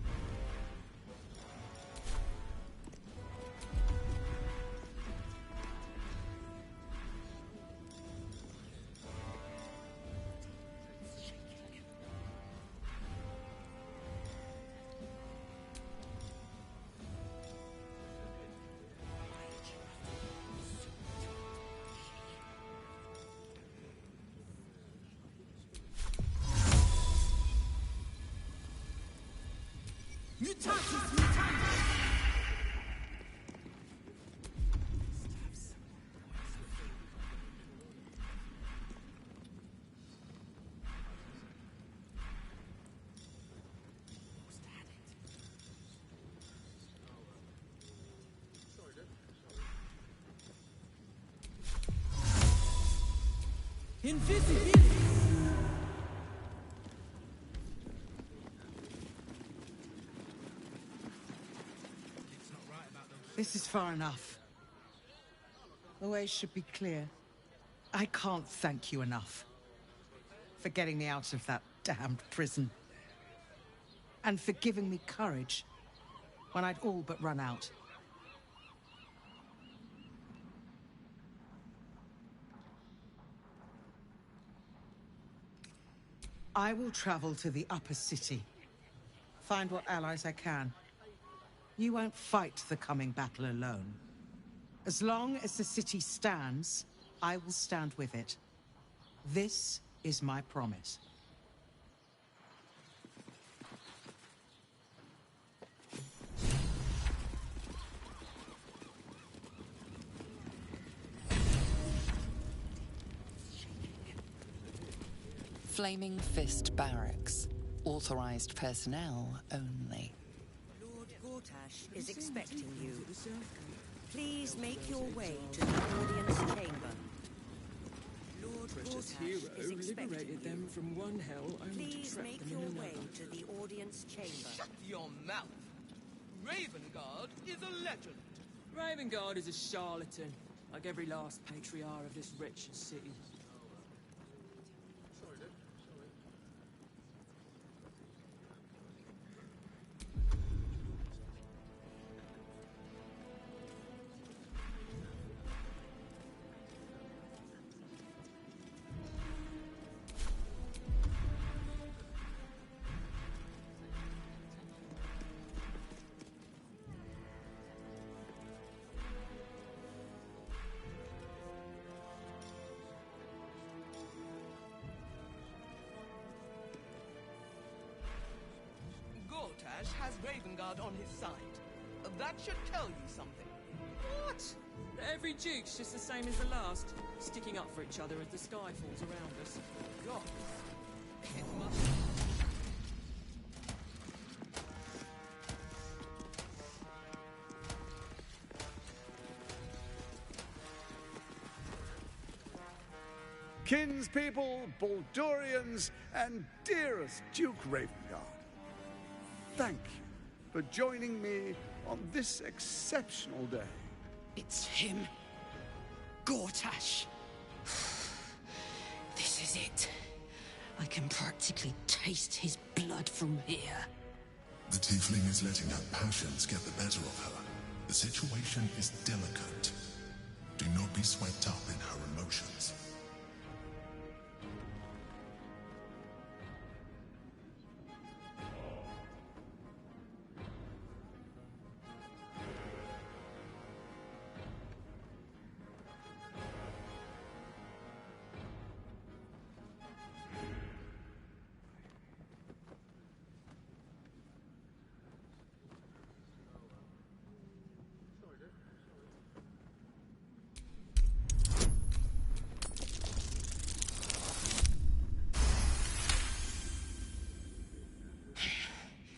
Speaker 24: Mutatis mutandis. Invisibility.
Speaker 11: This is far enough. The way should be clear. I can't thank you enough for getting me out of that damned prison. And for giving me courage when I'd all but run out. I will travel to the upper city. Find what allies I can. You won't fight the coming battle alone. As long as the city stands, I will stand with it. This is my promise.
Speaker 2: Flaming Fist Barracks. Authorized personnel only.
Speaker 25: Lord Gortash is expecting you. Please make your way to the audience chamber. Lord
Speaker 14: Precious
Speaker 25: Gortash
Speaker 14: hero
Speaker 25: is expecting
Speaker 14: liberated
Speaker 25: you.
Speaker 14: them from one hell only to
Speaker 25: Please
Speaker 14: trap
Speaker 25: make
Speaker 14: them
Speaker 25: your
Speaker 14: in
Speaker 25: way
Speaker 14: another.
Speaker 25: to the audience chamber.
Speaker 15: Shut your mouth. Ravengard is a legend.
Speaker 14: Ravengard is a charlatan, like every last patriarch of this wretched city.
Speaker 15: Gortash has Ravengard on his side. That should tell you something.
Speaker 14: What? Every duke's just the same as the last, sticking up for each other as the sky falls around us.
Speaker 15: God, it must.
Speaker 16: Kinspeople, Baldurians, and dearest Duke Ravengard, thank you for joining me on this exceptional day.
Speaker 24: It's him.
Speaker 21: Gortash! This is it. I can practically taste his blood from here.
Speaker 1: The tiefling is letting her passions get the better of her. The situation is delicate. Do not be swept up in her emotions.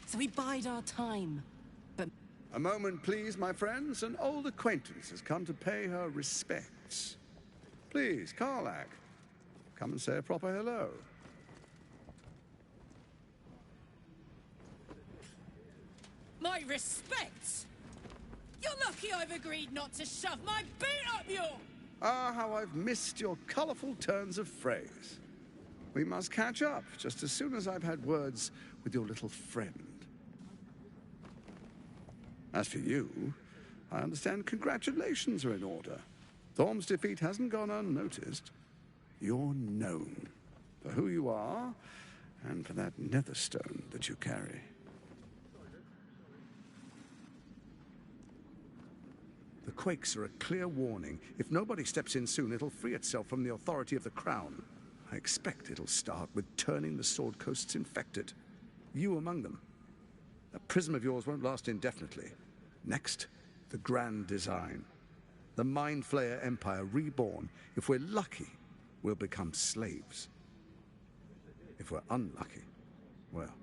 Speaker 21: So we bide our time. But
Speaker 16: A moment, please, my friends. An old acquaintance has come to pay her respects. Please, Karlak, come and say a proper hello.
Speaker 21: my respects! You're lucky I've agreed not to shove my boot up your...
Speaker 16: Ah, how I've missed your colourful turns of phrase. We must catch up just as soon as I've had words with your little friend. As for you, I understand congratulations are in order. Thorm's defeat hasn't gone unnoticed. You're known for who you are and for that netherstone that you carry. The quakes are a clear warning. If nobody steps in soon, it'll free itself from the authority of the crown. I expect it'll start with turning the Sword Coasts infected. You among them. That prism of yours won't last indefinitely. Next, the grand design. The Mind Flayer Empire reborn. If we're lucky, we'll become slaves. If we're unlucky, well,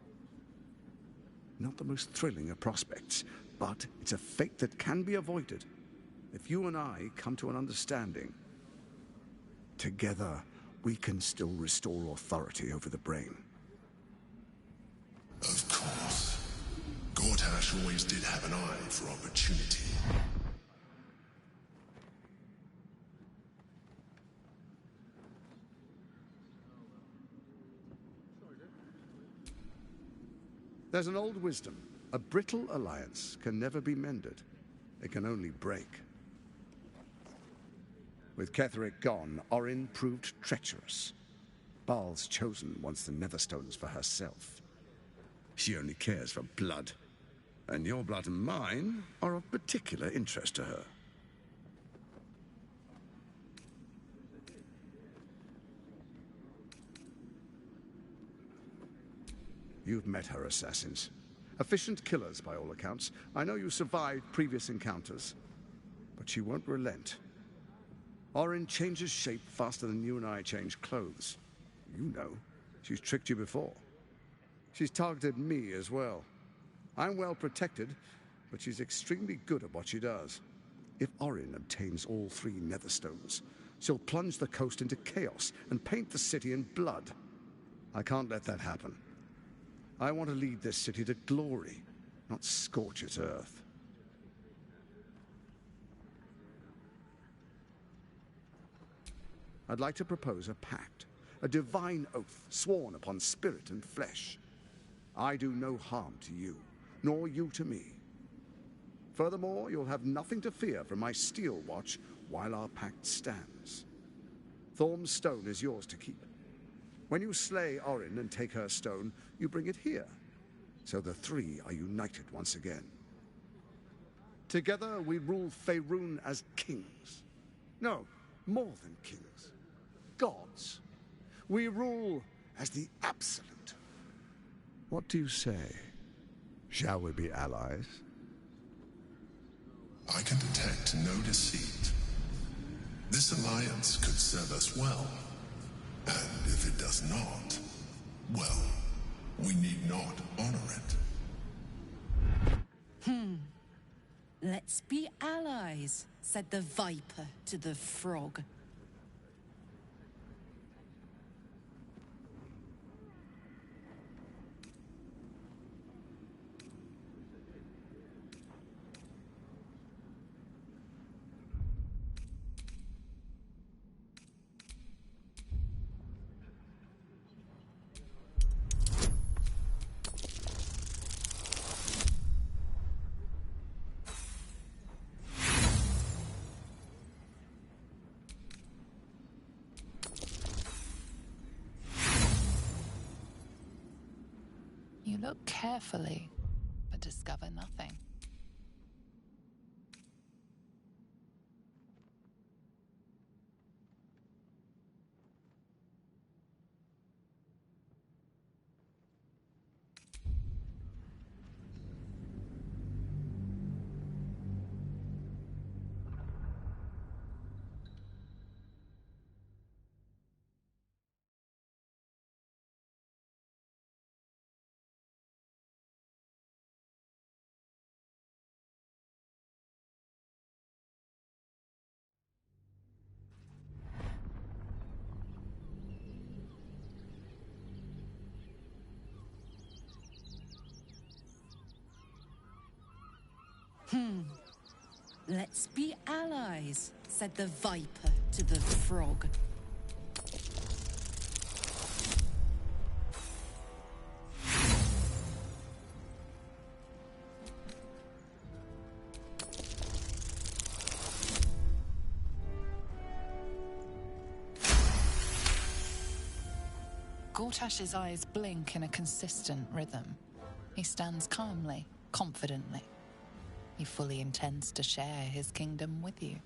Speaker 16: not the most thrilling of prospects, but it's a fate that can be avoided. If you and I come to an understanding, together we can still restore authority over the brain.
Speaker 1: Of course. Gortash always did have an eye for opportunity.
Speaker 16: There's an old wisdom. A brittle alliance can never be mended. It can only break. With Ketheric gone, Orin proved treacherous. Baal's chosen wants the Netherstones for herself. She only cares for blood. And your blood and mine are of particular interest to her. You've met her assassins. Efficient killers, by all accounts. I know you survived previous encounters. But she won't relent. Orin changes shape faster than you and I change clothes. You know, she's tricked you before. She's targeted me as well. I'm well protected, but she's extremely good at what she does. If Orin obtains all 3 Netherstones, she'll plunge the coast into chaos and paint the city in blood. I can't let that happen. I want to lead this city to glory, not scorch its earth. I'd like to propose a pact, a divine oath sworn upon spirit and flesh. I do no harm to you, nor you to me. Furthermore, you'll have nothing to fear from my steel watch while our pact stands. Thorm's stone is yours to keep. When you slay Orin and take her stone, you bring it here, so the 3 are united once again. Together we rule Faerun as kings. No, more than kings. Gods. We rule as the absolute. What do you say? Shall we be allies?
Speaker 1: I can detect no deceit. This alliance could serve us well. And if it does not, well, we need not honor it.
Speaker 21: Let's be allies, said the viper to the frog.
Speaker 2: look carefully, but discover nothing.
Speaker 4: Let's be allies, said the viper to the frog.
Speaker 2: Gortash's eyes blink in a consistent rhythm. He stands calmly, confidently. He fully intends to share his kingdom with you.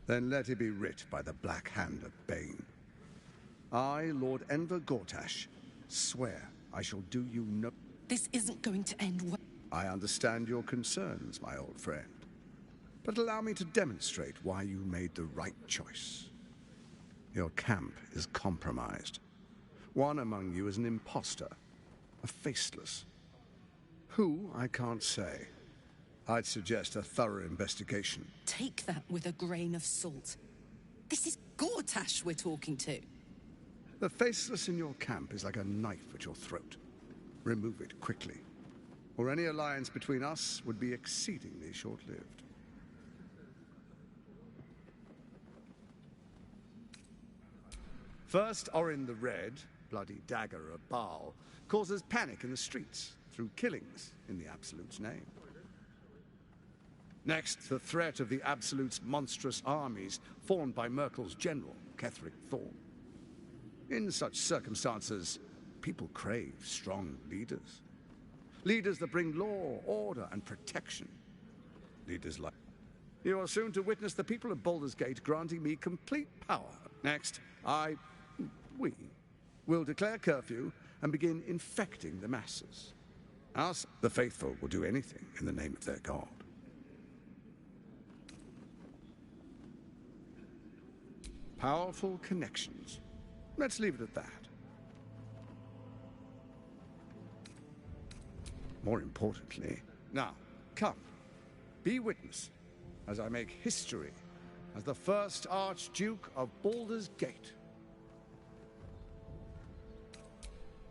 Speaker 16: Then let it be writ by the Black Hand of Bane. I, Lord Enver Gortash, swear I shall do you no...
Speaker 4: This isn't going to end well.
Speaker 16: I understand your concerns, my old friend. But allow me to demonstrate why you made the right choice. Your camp is compromised. One among you is an imposter, a faceless. Who, I can't say. I'd suggest a thorough investigation.
Speaker 4: Take that with a grain of salt. This is Gortash we're talking to.
Speaker 16: The faceless in your camp is like a knife at your throat. Remove it quickly, or any alliance between us would be exceedingly short-lived. First, Orin the Red, bloody dagger of Baal, causes panic in the streets through killings in the Absolute's name. Next, the threat of the Absolute's monstrous armies formed by Merkel's general, Ketheric Thorn. In such circumstances, people crave strong leaders. Leaders that bring law, order, and protection. Leaders like... You are soon to witness the people of Baldur'sGate granting me complete power. Next, we will declare curfew and begin infecting the masses. Us, the faithful, will do anything in the name of their god. Powerful connections. Let's leave it at that. More importantly, now, come, be witness as I make history as the first Archduke of Baldur'sGate.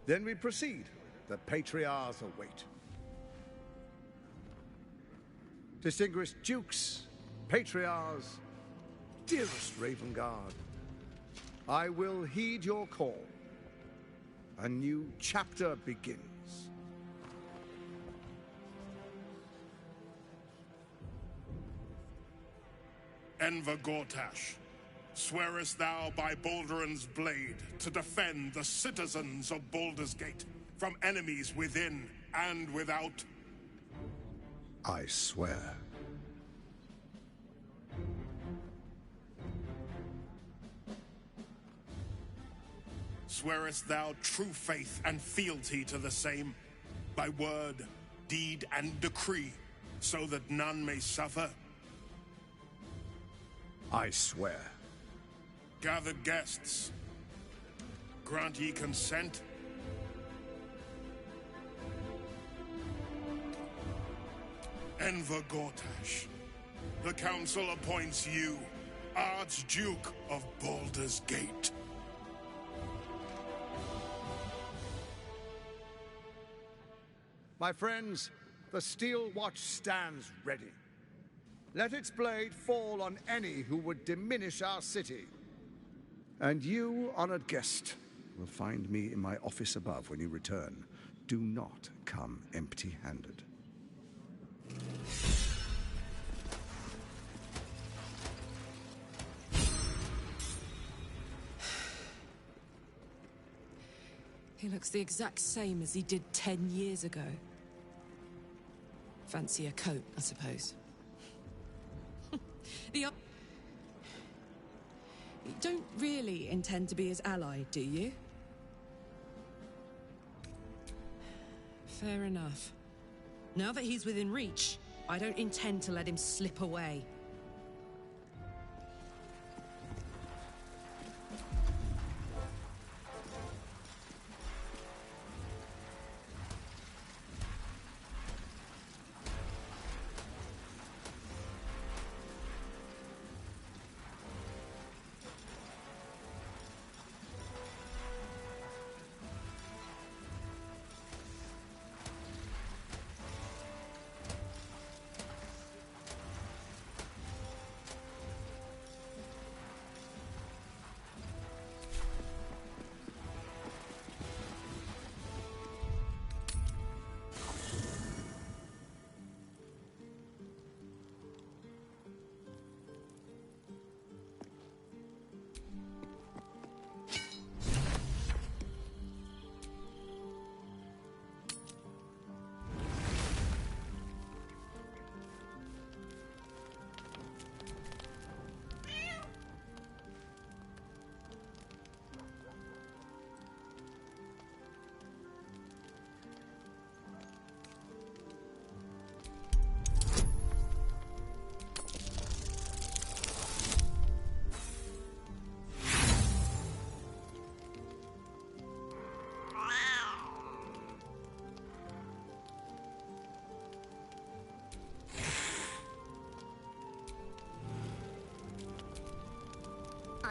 Speaker 16: Then we proceed. The patriarchs await. Distinguished dukes, patriarchs, dearest Ravengard, I will heed your call. A new chapter begins.
Speaker 1: Enver Gortash, swearest thou by Balduran's blade to defend the citizens of Baldur'sgate from enemies within and without?
Speaker 16: I swear.
Speaker 1: Swearest thou true faith and fealty to the same, by word, deed, and decree, so that none may suffer?
Speaker 16: I swear.
Speaker 1: Gathered guests, grant ye consent? Enver Gortash, the council appoints you Archduke of Baldur'sgate.
Speaker 16: My friends, the steel watch stands ready. Let its blade fall on any who would diminish our city. And you, honored guest, will find me in my office above when you return. Do not come empty-handed.
Speaker 24: He looks the exact same as he did 10 years ago. Fancy a coat, I suppose. You don't really intend to be his ally, do you? Fair enough. Now that he's within reach, I don't intend to let him slip away.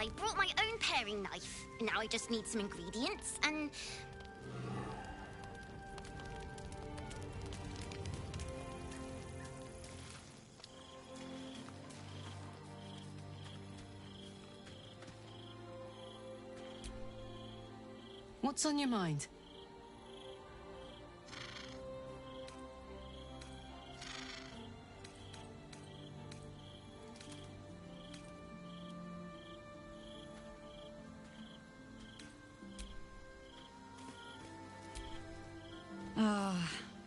Speaker 9: I brought my own paring knife. Now I just need some ingredients and...
Speaker 5: What's on your mind?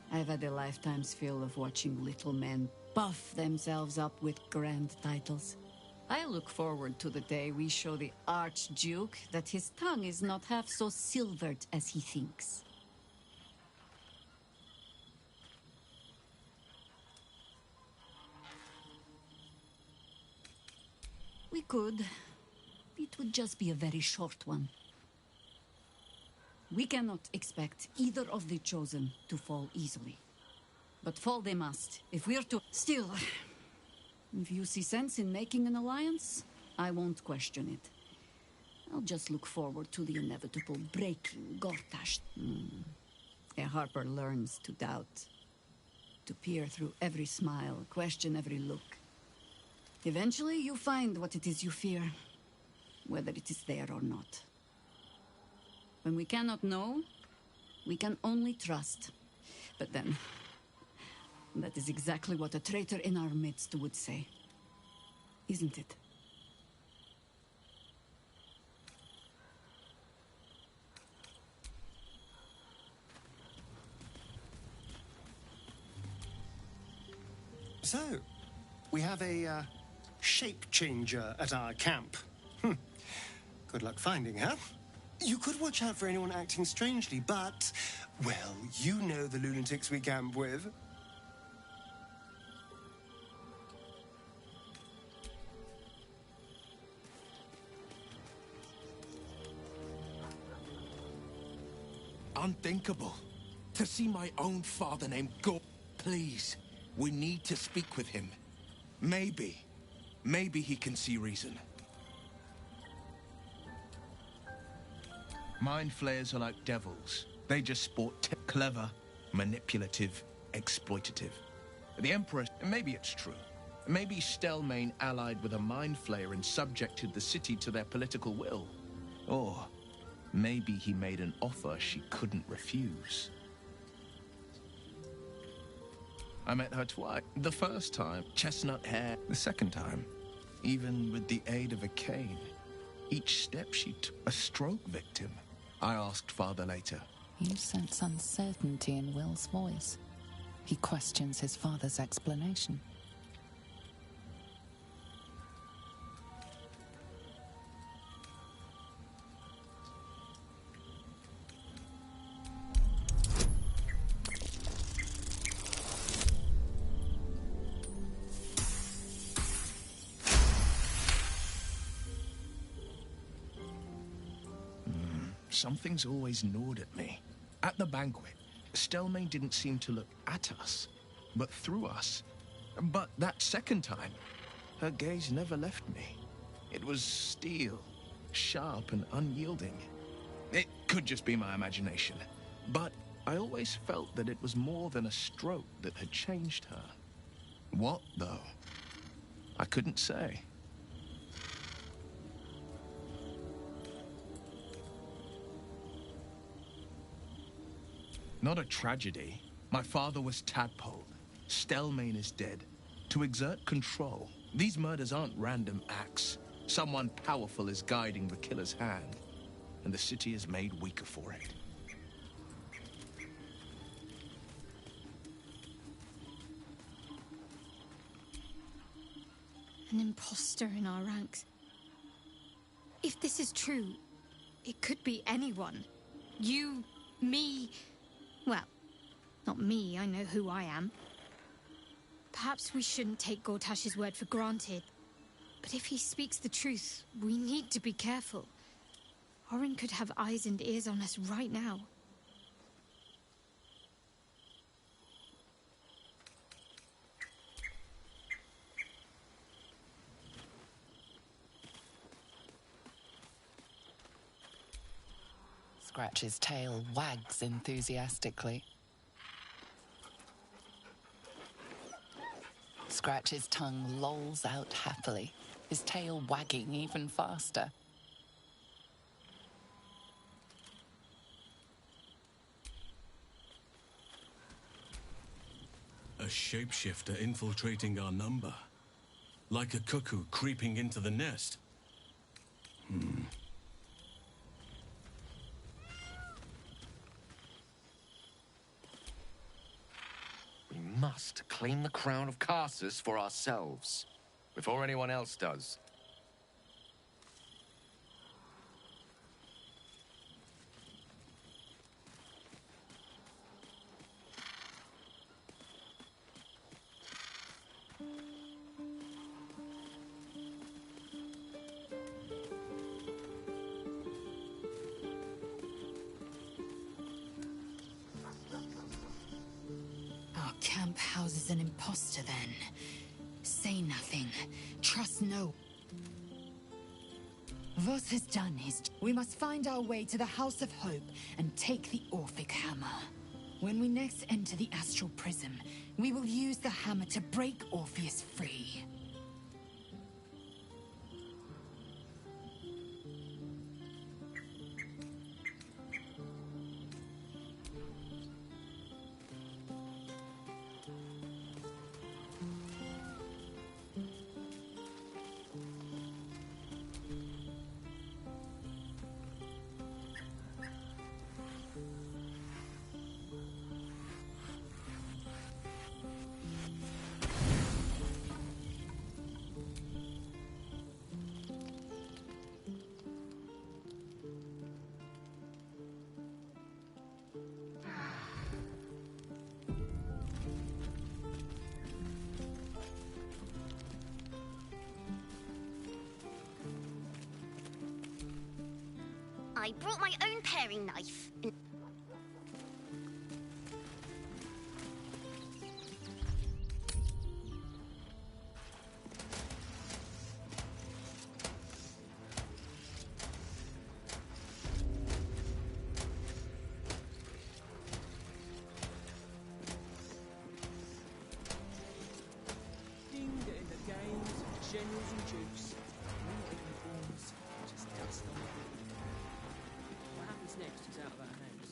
Speaker 6: I've had a lifetime's fill of watching little men buff themselves up with grand titles. I look forward to the day we show the Archduke that his tongue is not half so silvered as he thinks. We could. It would just be a very short one. We cannot expect either of the chosen to fall easily. But fall they must, if we're to... Still, if you see sense in making an alliance, I won't question it. I'll just look forward to the inevitable breaking Gortash. A Harper learns to doubt, to peer through every smile, question every look. Eventually, you find what it is you fear, whether it is there or not. When we cannot know, we can only trust. But then, that is exactly what a traitor in our midst would say. Isn't it?
Speaker 17: So, we have a shape changer at our camp. Good luck finding her. You could watch out for anyone acting strangely, but, well, you know the lunatics we camp with.
Speaker 13: Unthinkable. To see my own father named Gor... Please, we need to speak with him. Maybe he can see reason. Mind flayers are like devils. They just sport clever, manipulative, exploitative. The Emperor, maybe it's true. Maybe Stelmane allied with a mind flayer and subjected the city to their political will. Or maybe he made an offer she couldn't refuse. I met her twice. The first time, chestnut hair. The second time, even with the aid of a cane. Each step she took, a stroke victim. I asked Father later.
Speaker 2: You sense uncertainty in Will's voice. He questions his father's explanation.
Speaker 13: Something's always gnawed at me. At the banquet, Stelmane didn't seem to look at us, but through us. But that second time, her gaze never left me. It was steel, sharp and unyielding. It could just be my imagination, but I always felt that it was more than a stroke that had changed her. What, though? I couldn't say. Not a tragedy. My father was tadpoled. Stelmane is dead. To exert control, these murders aren't random acts. Someone powerful is guiding the killer's hand, and the city is made weaker for it.
Speaker 18: An imposter in our ranks. If this is true, it could be anyone. You, me... Well, not me, I know who I am. Perhaps we shouldn't take Gortash's word for granted. But if he speaks the truth, we need to be careful. Orin could have eyes and ears on us right now.
Speaker 2: Scratch's tail wags enthusiastically. Scratch's tongue lolls out happily, his tail wagging even faster.
Speaker 3: A shapeshifter infiltrating our number. Like a cuckoo creeping into the nest.
Speaker 7: We must claim the crown of Carsus for ourselves, before anyone else does.
Speaker 6: Our camp houses an imposter, then. Say nothing. Trust no. Voss has done his... We must find our way to the House of Hope and take the Orphic Hammer. When we next enter the Astral Prism, we will use the hammer to break Orpheus free.
Speaker 20: I brought my own paring knife.
Speaker 14: Ding, getting the games, generals and dukes. Not even forms, just dust on the board. What happens next is out of our hands.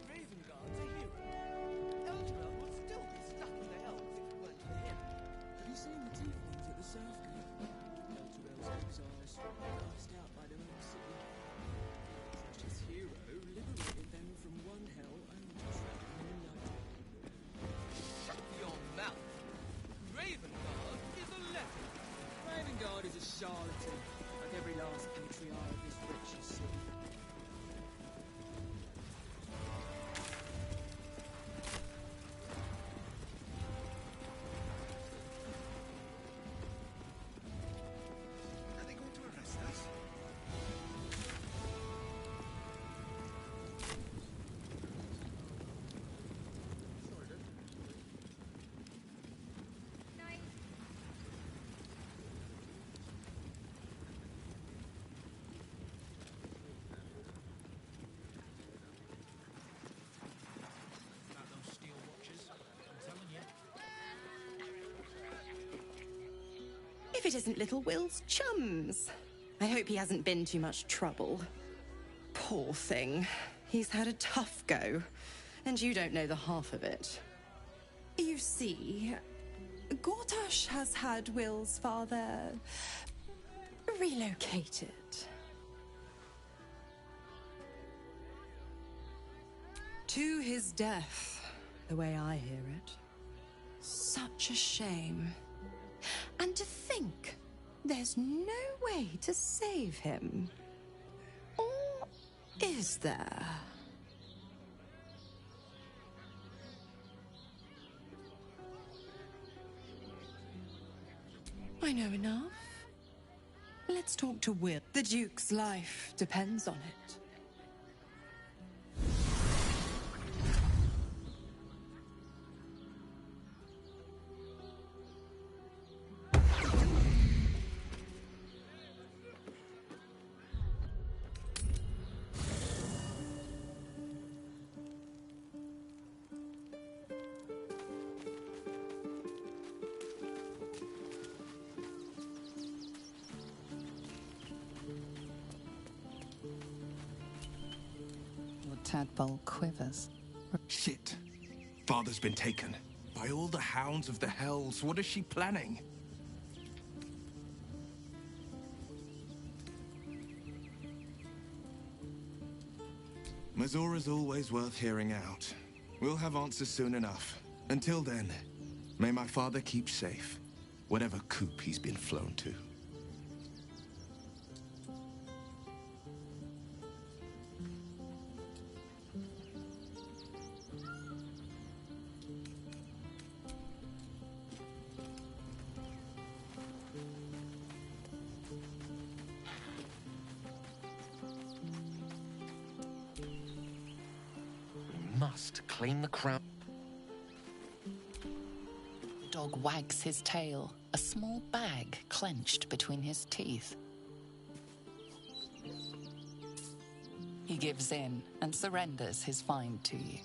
Speaker 15: Ravengard's a hero. Elturel would still be stuck in the hells if it weren't for him.
Speaker 14: Have you seen the tieflings at the Southgate? Elturel's exiles, cast out by their own city. Precious hero liberated them from one hell and trapped them in another.
Speaker 15: Shut your mouth. Ravengard is a legend.
Speaker 14: Ravengard is a charlatan, like every last patriarch of this wretched city.
Speaker 8: Are they going to arrest us?
Speaker 13: About those steel watches, I'm telling you.
Speaker 12: If it isn't little Will's chums. I hope he hasn't been too much trouble. Poor thing. He's had a tough go, and you don't know the half of it. You see, Gortash has had Will's father relocated. To his death, the way I hear it. Such a shame. And to think
Speaker 10: There's no way to save him. Or is there?
Speaker 21: I know enough. Let's talk to Will. The Duke's life depends on it.
Speaker 2: Tadpole quivers.
Speaker 13: Shit. Father's been taken. By all the hounds of the hells, what is she planning? Mazora's always worth hearing out. We'll have answers soon enough. Until then, may my father keep safe, whatever coop he's been flown to.
Speaker 7: Must claim the crown.
Speaker 2: The dog wags his tail, a small bag clenched between his teeth. He gives in and surrenders his find to you.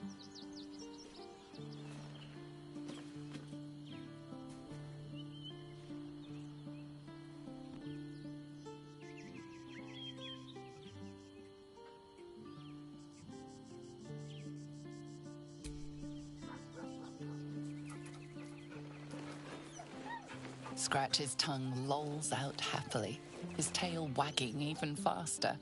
Speaker 2: Scratch's tongue lolls out happily, his tail wagging even faster.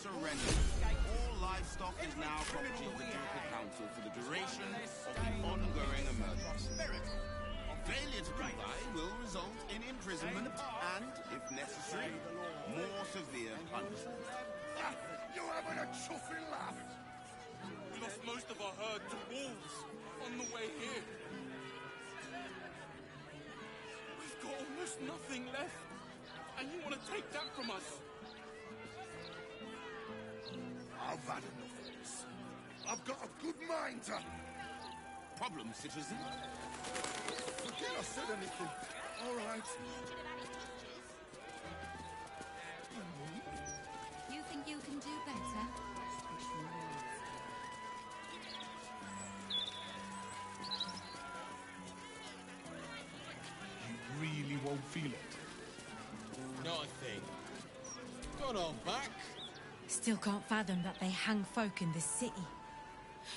Speaker 8: surrendered. All livestock is now property of the Ducal Council for the duration of the ongoing emergency. Failure to comply will result in imprisonment and, if necessary, more severe punishment.
Speaker 1: You're having a chuffy laugh! We lost most of our herd to wolves on the way here. We've got almost nothing left, and you want to take that from us?
Speaker 8: I've had enough of this. I've got a good mind to... Problem, citizen? Forget I said anything. All right.
Speaker 18: You think you can do better?
Speaker 13: You really won't feel it.
Speaker 11: Not a thing. Got all back.
Speaker 4: Still can't fathom that they hang folk in this city.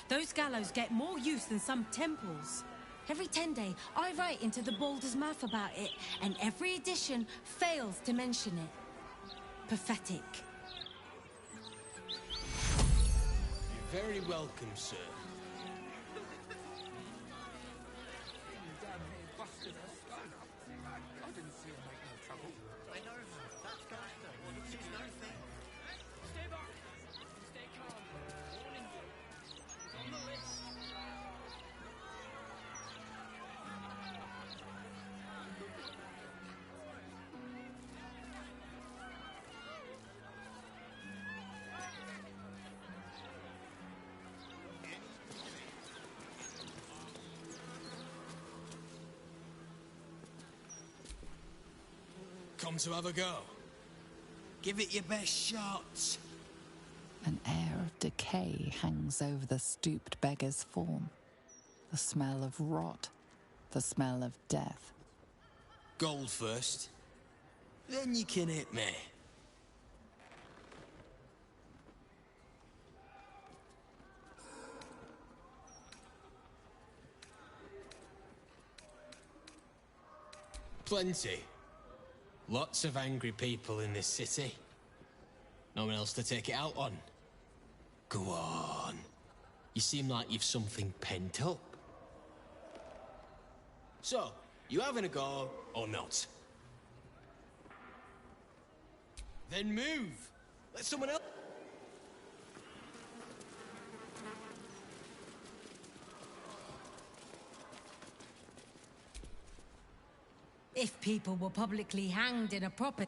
Speaker 4: Those gallows get more use than some temples. Every 10 day, I write into the Baldur's Mouth about it, and every edition fails to mention it. Pathetic.
Speaker 11: You're very welcome, sir.
Speaker 15: I didn't see him make no trouble. I know, that's Glasgow. She's no thing. Stay back. Stay calm. Warning you. He's on the list.
Speaker 11: Come to have a go. Give it your best shot.
Speaker 2: An air of decay hangs over the stooped beggar's form. The smell of rot, the smell of death.
Speaker 11: Gold first. Then you can hit me. Plenty. Lots of angry people in this city. No one else to take it out on. Go on. You seem like you've something pent up. So, you having a go or not? Then move. Let someone else...
Speaker 4: If people were publicly hanged in a proper...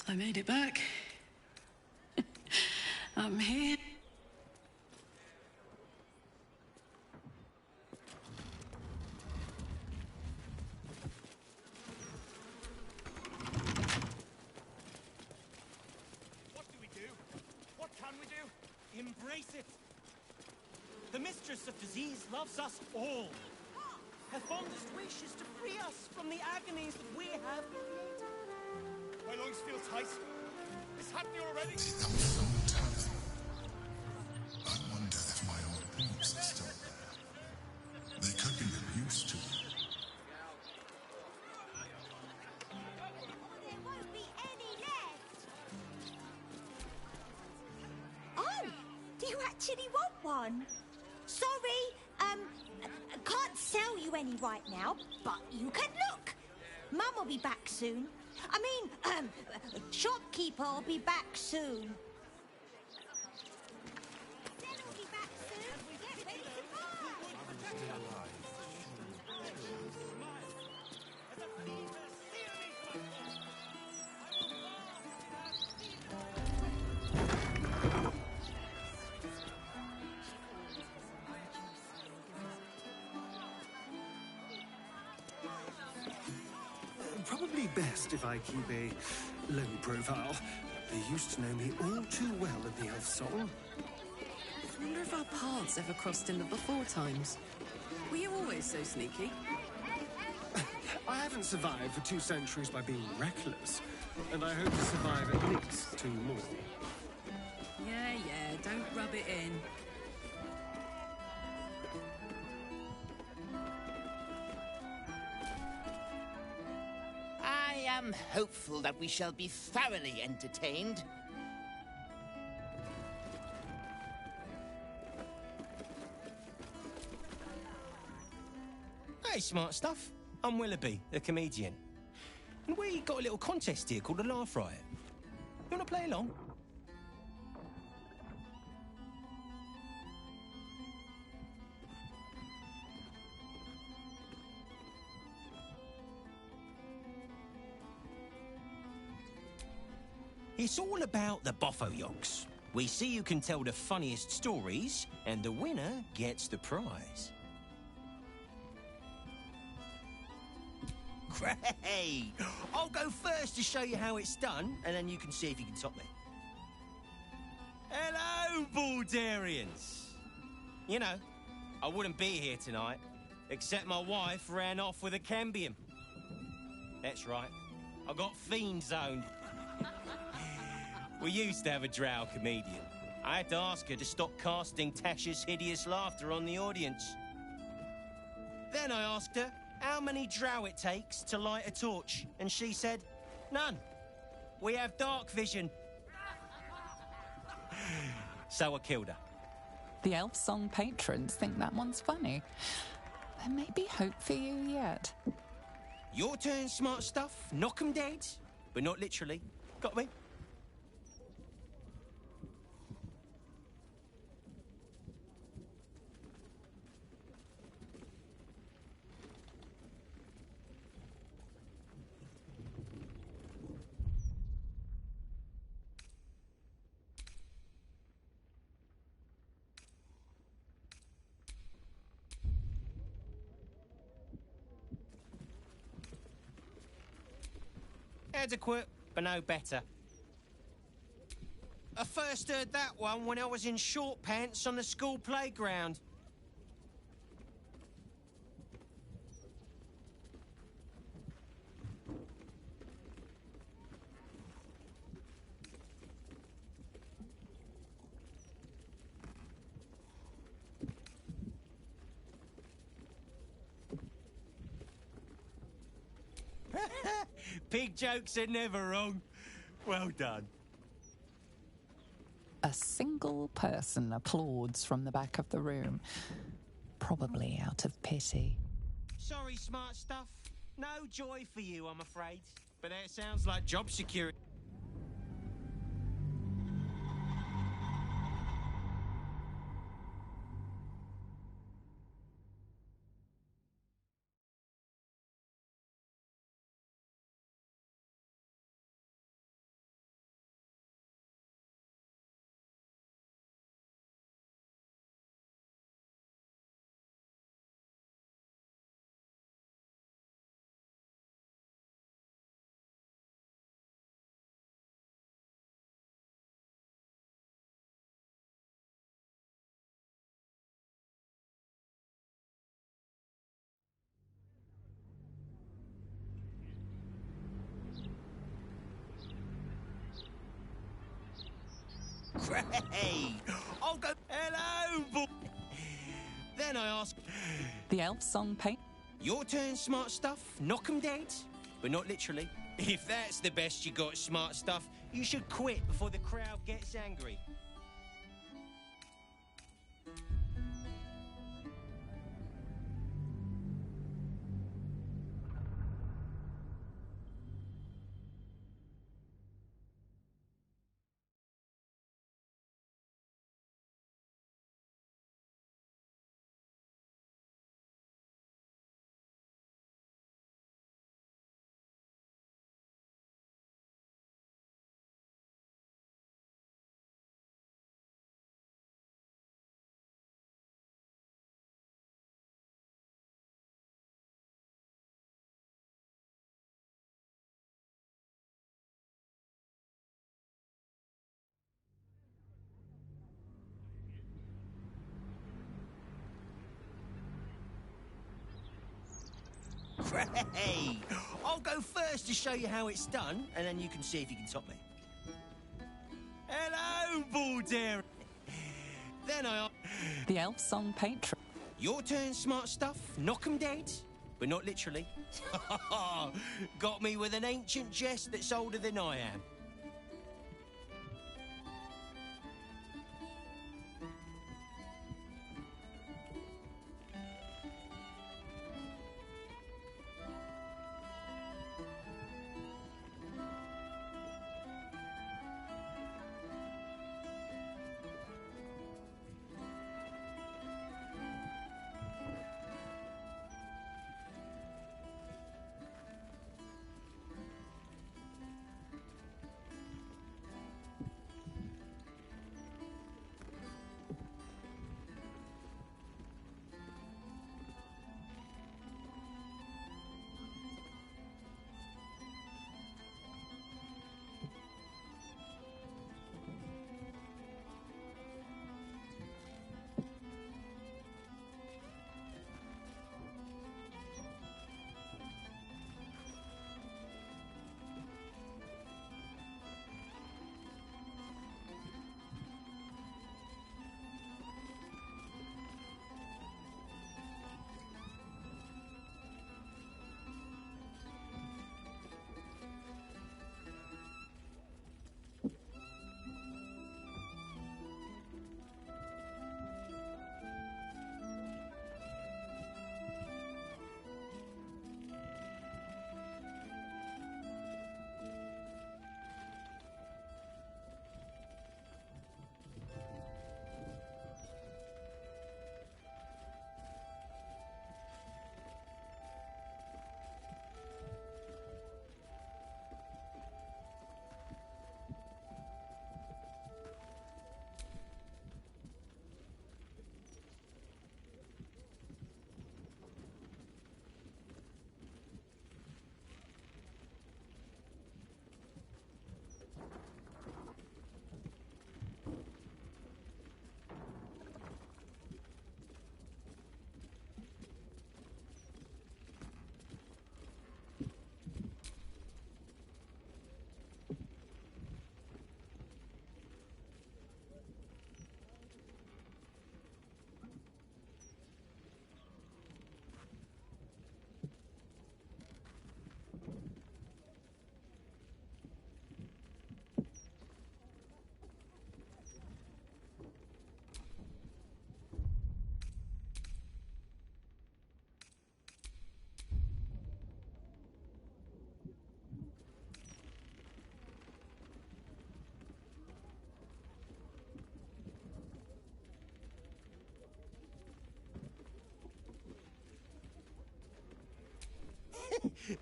Speaker 5: I made it back. I'm here.
Speaker 15: Embrace it. The Mistress of Disease loves us all. Her fondest wish is to free us from the agonies that we have created. My lungs feel tight. It's happening already.
Speaker 19: I wonder if my old boots are still there. They could be of use to you.
Speaker 22: Actually want one. Sorry, can't sell you any right now, but you can look. Mum will be back soon. I mean, shopkeeper will be back soon. Then will be back soon. Get ready to buy.
Speaker 17: Probably best if I keep a low profile. They used to know me all too well in the Elf Song.
Speaker 5: I wonder if our paths ever crossed in the before times. Were you always so sneaky?
Speaker 17: I haven't survived for 2 centuries by being reckless, and I hope to survive at least 2 more.
Speaker 5: Yeah, don't rub it in.
Speaker 23: I am hopeful that we shall be thoroughly entertained.
Speaker 25: Hey, smart stuff. I'm Willoughby, the comedian. And we got a little contest here called a Laugh Riot. You want to play along? It's all about the Boffoyoks. We see who can tell the funniest stories, and the winner gets the prize. Great! I'll go first to show you how it's done, and then you can see if you can top me. Hello, Baldurians! You know, I wouldn't be here tonight, except my wife ran off with a cambion. That's right, I got fiend zoned. We used to have a drow comedian. I had to ask her to stop casting Tasha's hideous laughter on the audience. Then I asked her how many drow it takes to light a torch, and she said, none. We have dark vision. So I killed her.
Speaker 2: The Elf Song patrons think that one's funny. There may be hope for you yet.
Speaker 25: Your turn, smart stuff. Knock 'em dead, but not literally. Got me? Adequate, but no better. I first heard that one when I was in short pants on the school playground. Pig jokes are never wrong. Well done.
Speaker 2: A single person applauds from the back of the room, probably out of pity.
Speaker 25: Sorry, smart stuff. No joy for you, I'm afraid. But that sounds like job security. Great! I'll go. Hello, Then I ask.
Speaker 2: The Elf Song
Speaker 25: Your turn, smart stuff. Knock 'em dead, but not literally. If that's the best you got, smart stuff, you should quit before the crowd gets angry. Great! I'll go first to show you how it's done, and then you can see if you can top me. Hello, Baldur! Then I...
Speaker 2: The Elf Song patron.
Speaker 25: Your turn, smart stuff. Knock 'em dead, but not literally. Got me with an ancient jest that's older than I am.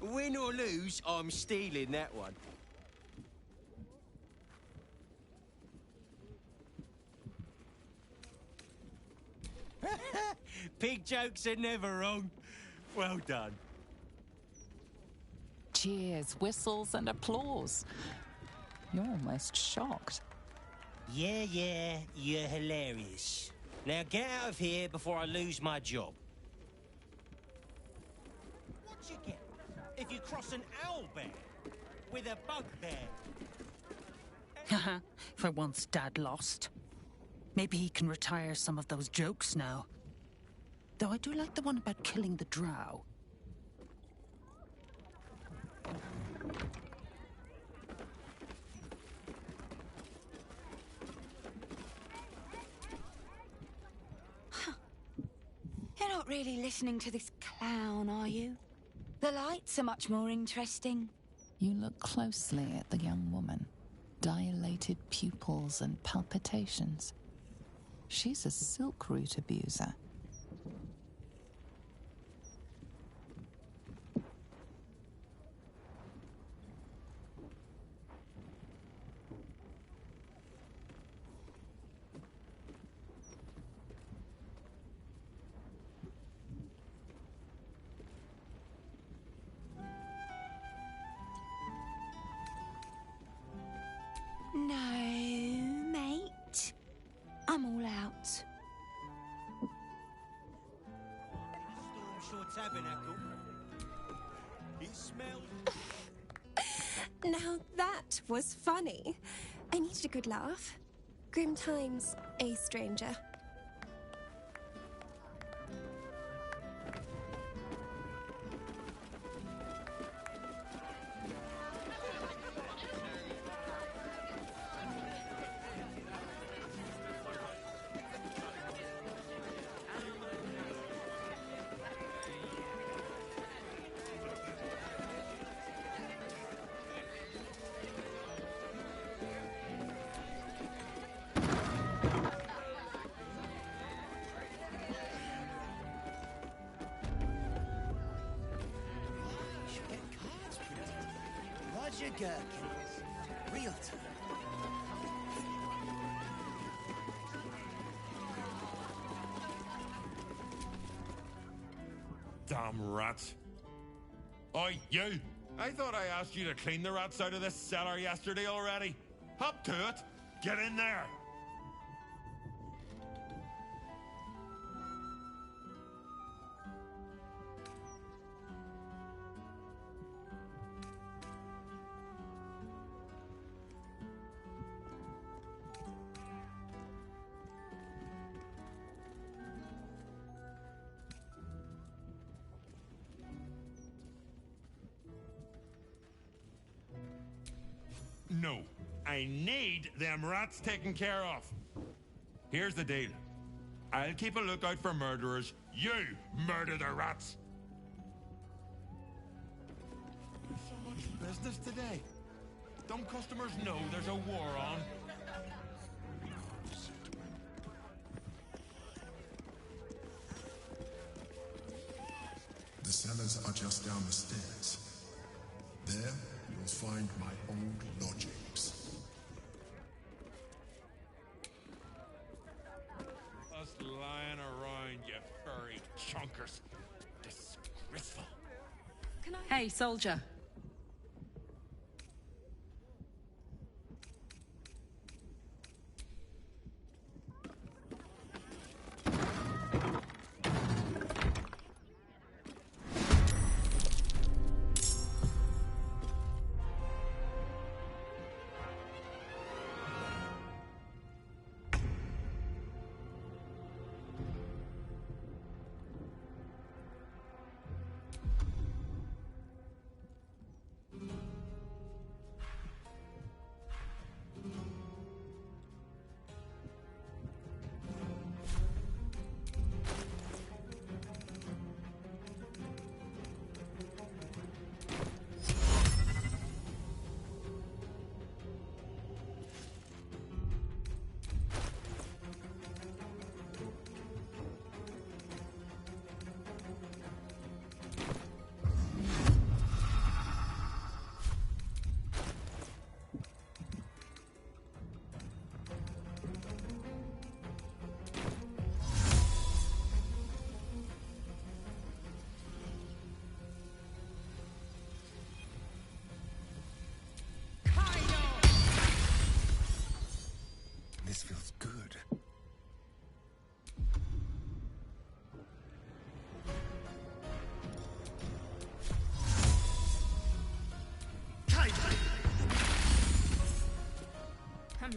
Speaker 25: Win or lose, I'm stealing that one. Pig jokes are never wrong. Well done.
Speaker 2: Cheers, whistles, and applause. You're almost shocked.
Speaker 25: Yeah, you're hilarious. Now get out of here before I lose my job. What you get if you cross an owl bear with a bugbear?
Speaker 3: For once Dad lost. Maybe he can retire some of those jokes now. Though I do like the one about killing the drow.
Speaker 6: You're not really listening to this clown, are you? The lights are much more interesting.
Speaker 2: You look closely at the young woman. Dilated pupils and palpitations. She's a silk root abuser.
Speaker 6: No, mate. I'm all out.
Speaker 25: Stormshore Tabernacle. It smells.
Speaker 9: Now that was funny. I needed a good laugh. Grim times, a stranger.
Speaker 23: Roger Gherkins, realtor.
Speaker 16: Damn rats. Oi, you! I thought I asked you to clean the rats out of this cellar yesterday already. Hop to it! Get in there! No, I need them rats taken care of. Here's the deal. I'll keep a lookout for murderers. You murder the rats. So much business today. Don't customers know there's a war on?
Speaker 19: The cellars are just down the stairs. There, you'll find my old lodgings.
Speaker 16: Us lying around, you furry chunkers. Disgraceful.
Speaker 3: Hey, soldier.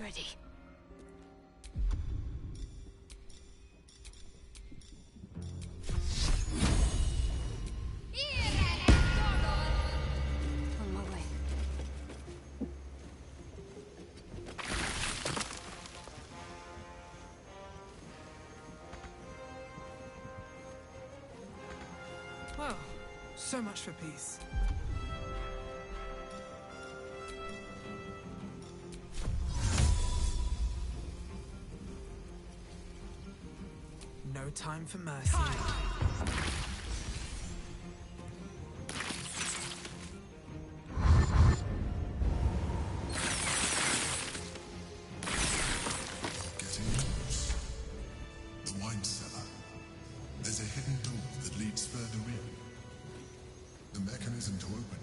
Speaker 6: ready. On my way.
Speaker 10: Well, so much for peace. No time for mercy.
Speaker 19: Getting close. The wine cellar. There's a hidden door that leads further in. The mechanism to open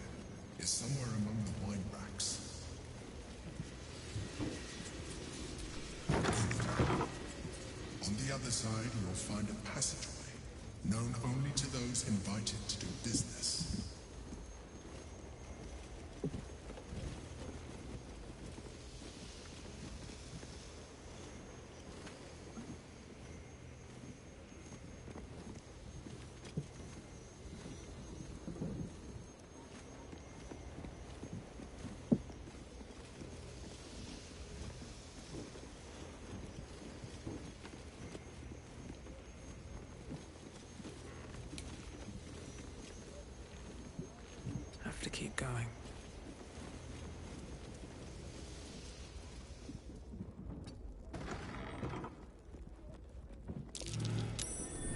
Speaker 19: it is somewhere among the wine racks. On the other side, you'll find a passageway, known only to those invited to do business.
Speaker 10: Have to keep going.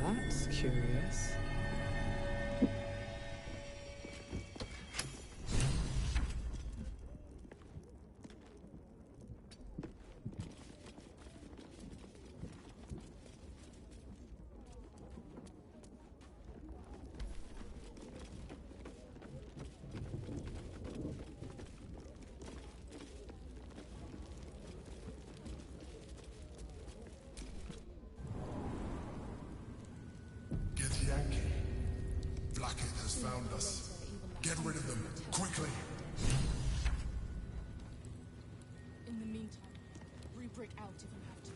Speaker 10: That's curious.
Speaker 19: Yankee. Blackett has found us. Get rid of them, quickly!
Speaker 12: In the meantime, re-break out if you have to.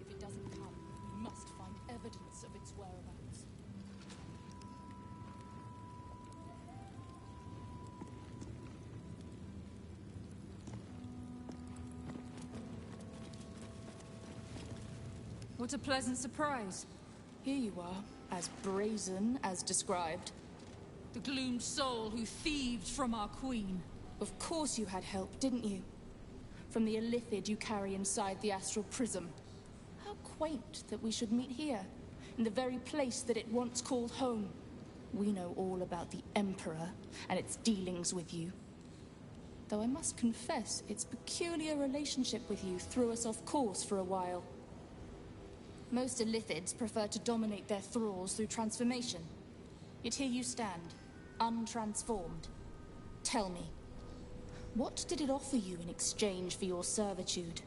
Speaker 12: If it doesn't come, you must find evidence of its whereabouts.
Speaker 14: What a pleasant surprise. Here you are, as brazen as described.
Speaker 12: The gloomed soul who thieved from our queen.
Speaker 14: Of course you had help, didn't you? From the illithid you carry inside the astral prism. How quaint that we should meet here, in the very place that it once called home. We know all about the Emperor and its dealings with you. Though I must confess, its peculiar relationship with you threw us off course for a while. Most illithids prefer to dominate their thralls through transformation. Yet here you stand, untransformed. Tell me, what did it offer you in exchange for your servitude?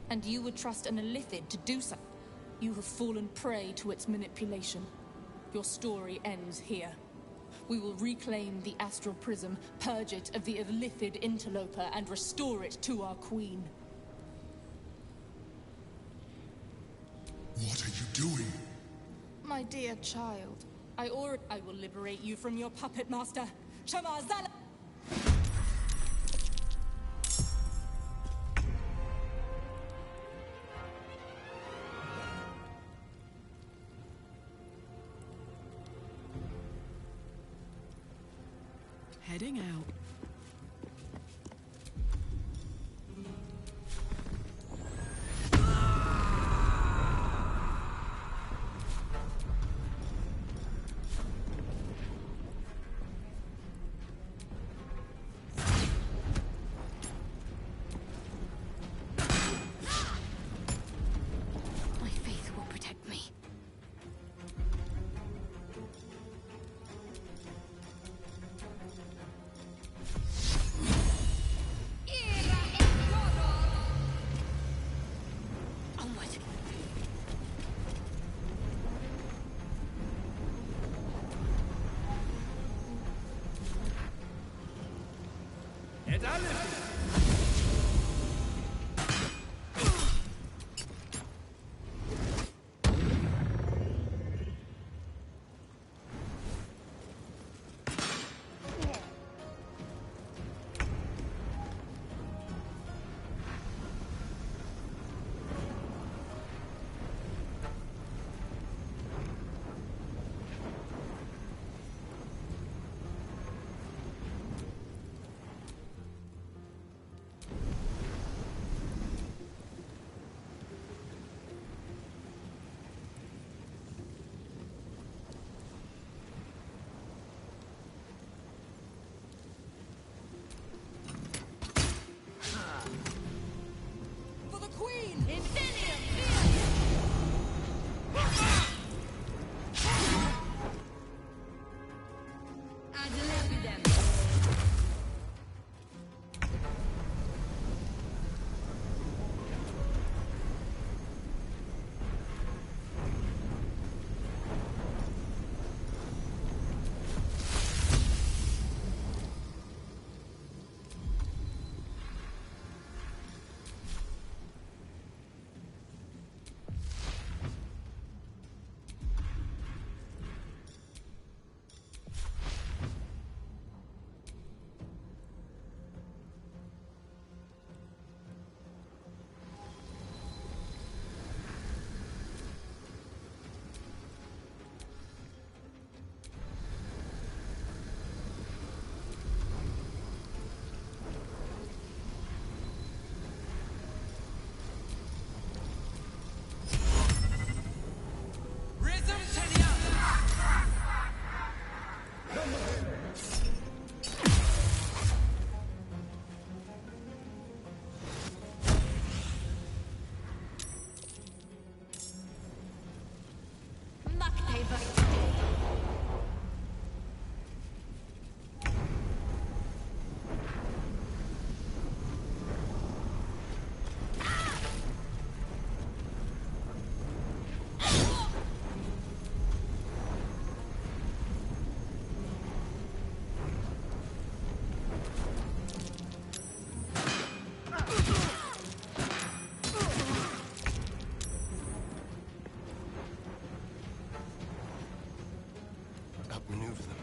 Speaker 14: And you would trust an illithid to do so? You have fallen prey to its manipulation. Your story ends here. We will reclaim the astral prism, purge it of the illithid interloper, and restore it to our queen.
Speaker 19: What are you doing?
Speaker 14: My dear child, I will liberate you from your puppet master, Shamazala.
Speaker 5: Heading out.
Speaker 6: My faith will protect me.
Speaker 17: Outmaneuver them.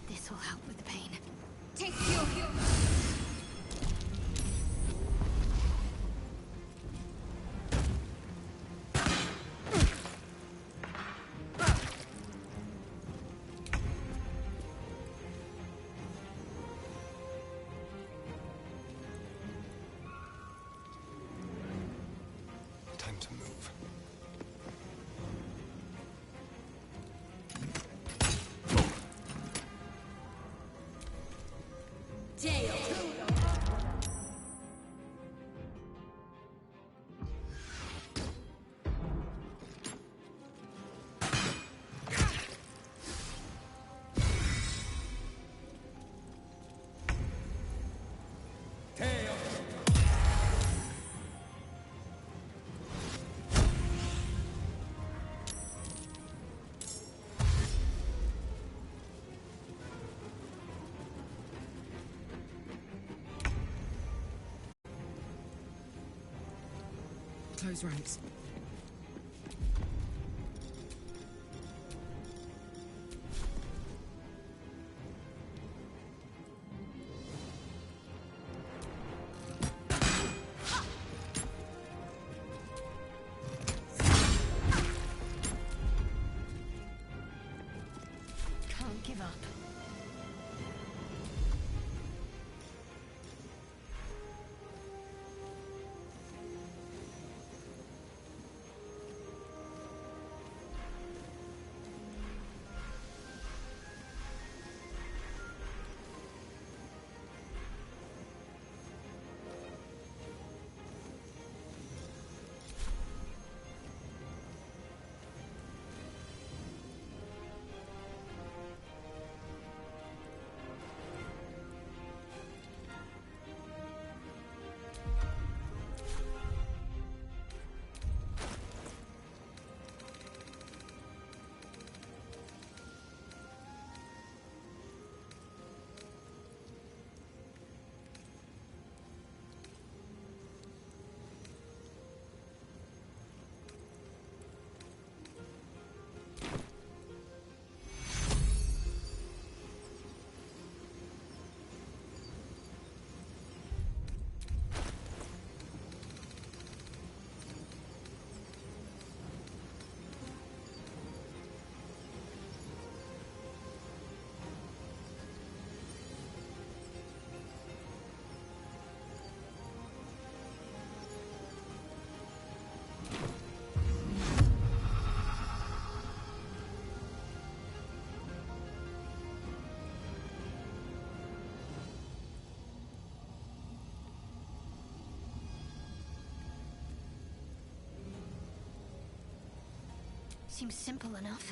Speaker 18: This will help with the pain.
Speaker 6: Take your heal.
Speaker 17: Time to move.
Speaker 10: Close ranks.
Speaker 18: Can't give up. Seems simple enough.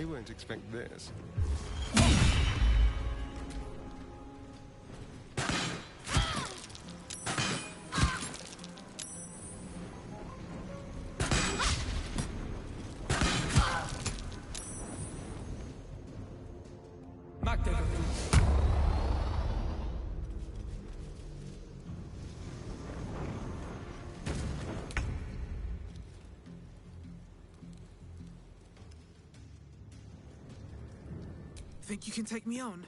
Speaker 1: They won't expect this.
Speaker 10: Think you can take me on?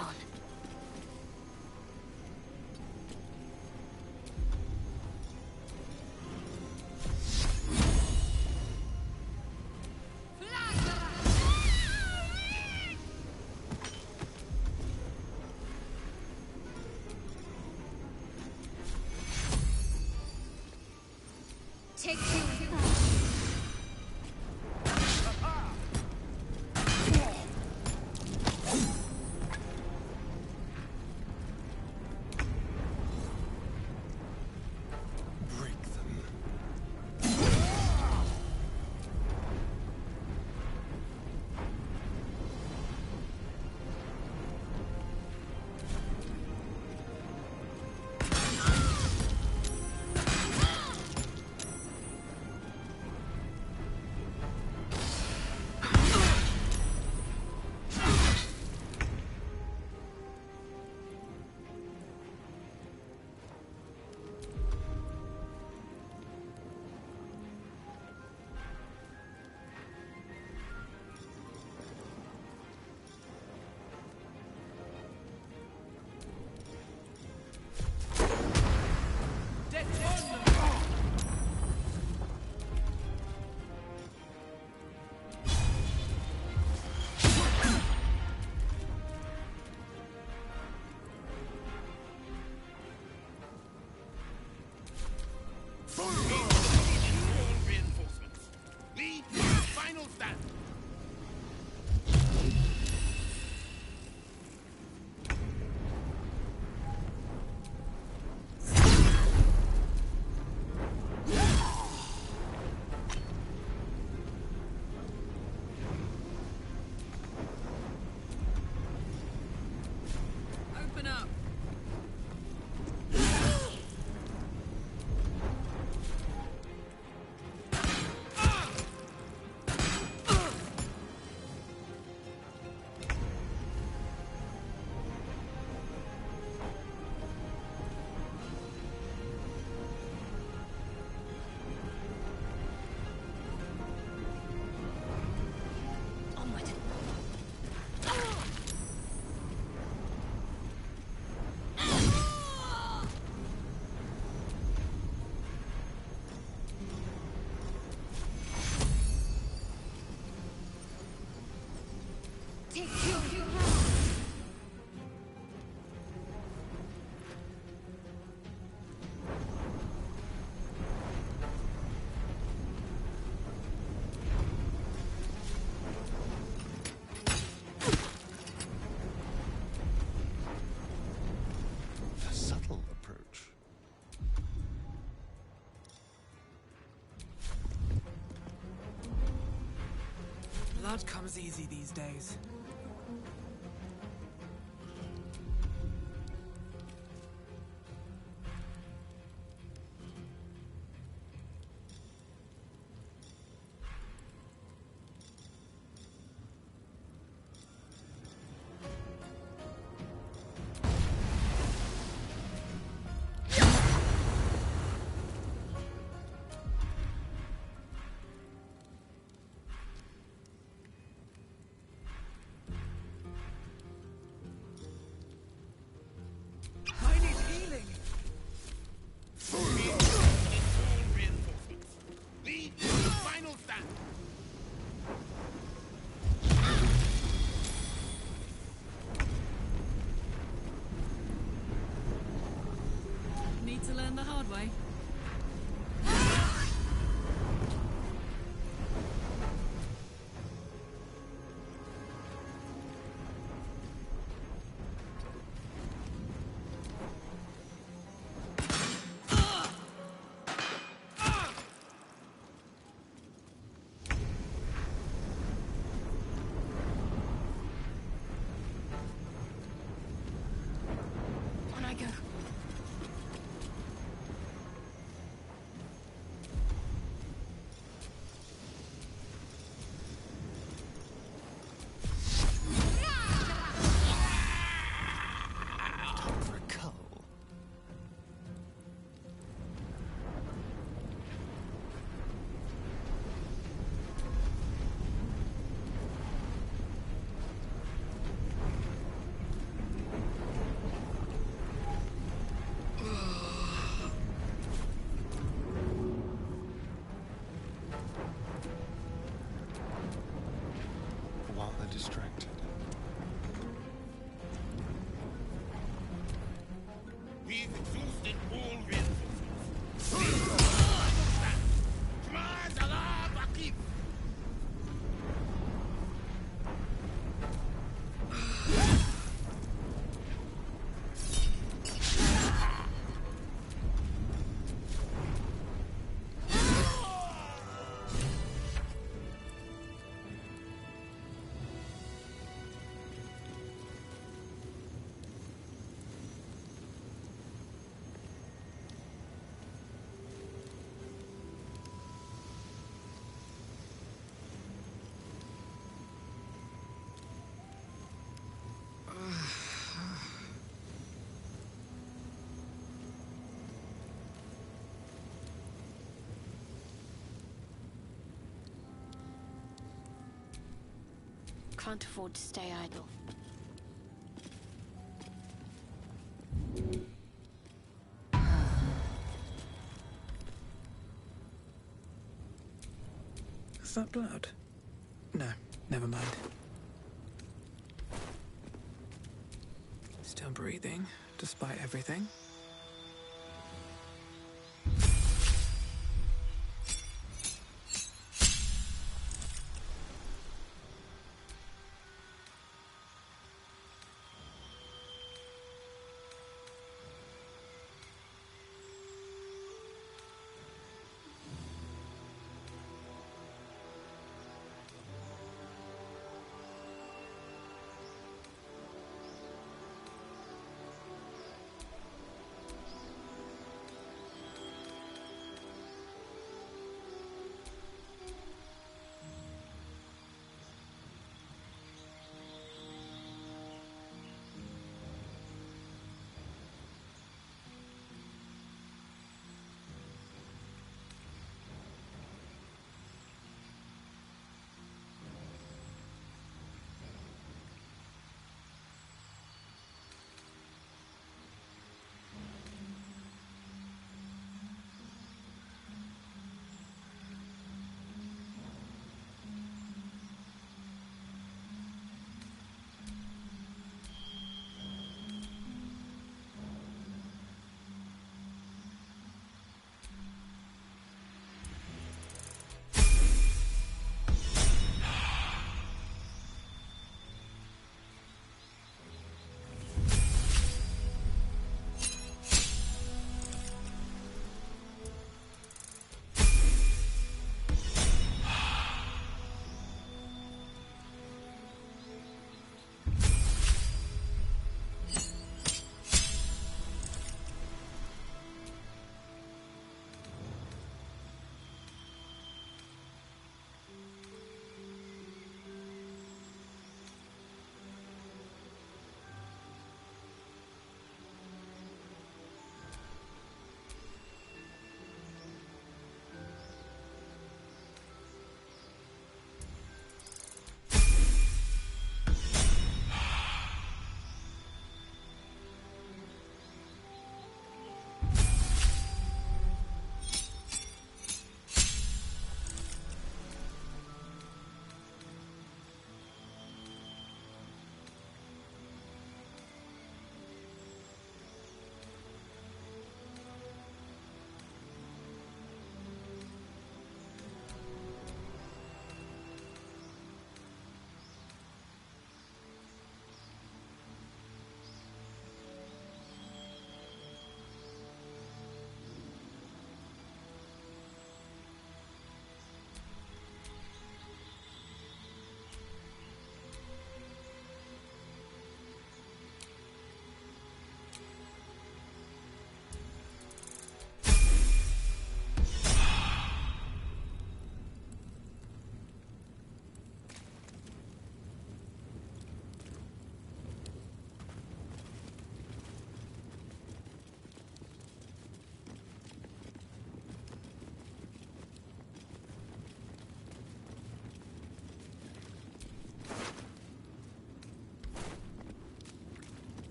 Speaker 6: on.
Speaker 18: Take you.
Speaker 1: Break them.
Speaker 23: Reinforcements. Lee, final stand.
Speaker 5: Open up.
Speaker 18: Take you.
Speaker 1: A subtle approach.
Speaker 10: Blood comes easy these days. I need healing.
Speaker 23: Reinforcements. Lee, final stand.
Speaker 5: Need to learn the hard way.
Speaker 18: On I go.
Speaker 7: can't afford to stay idle.
Speaker 10: Is that blood? No, never mind. Still breathing, despite everything.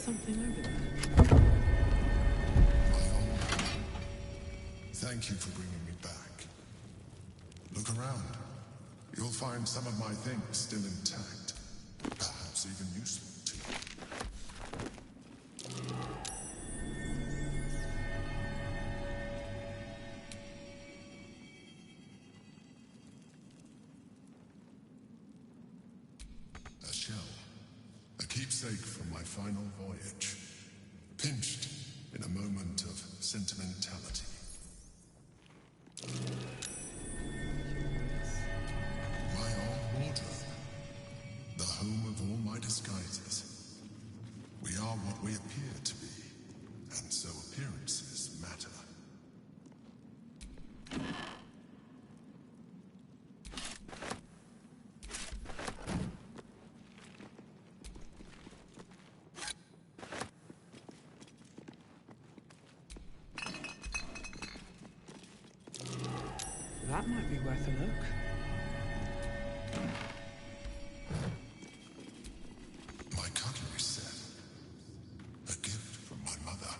Speaker 10: Something over there.
Speaker 19: Thank you for bringing me back. Look around. You'll find some of my things still intact. Perhaps even useful to you. A shell. A keepsake from my final voyage. Pinched in a moment of sentimentality. My old wardrobe. The home of all my disguises. We are what we appear to be, and so appearances matter.
Speaker 10: That might be worth a look.
Speaker 19: My cutlery set. A gift from my mother.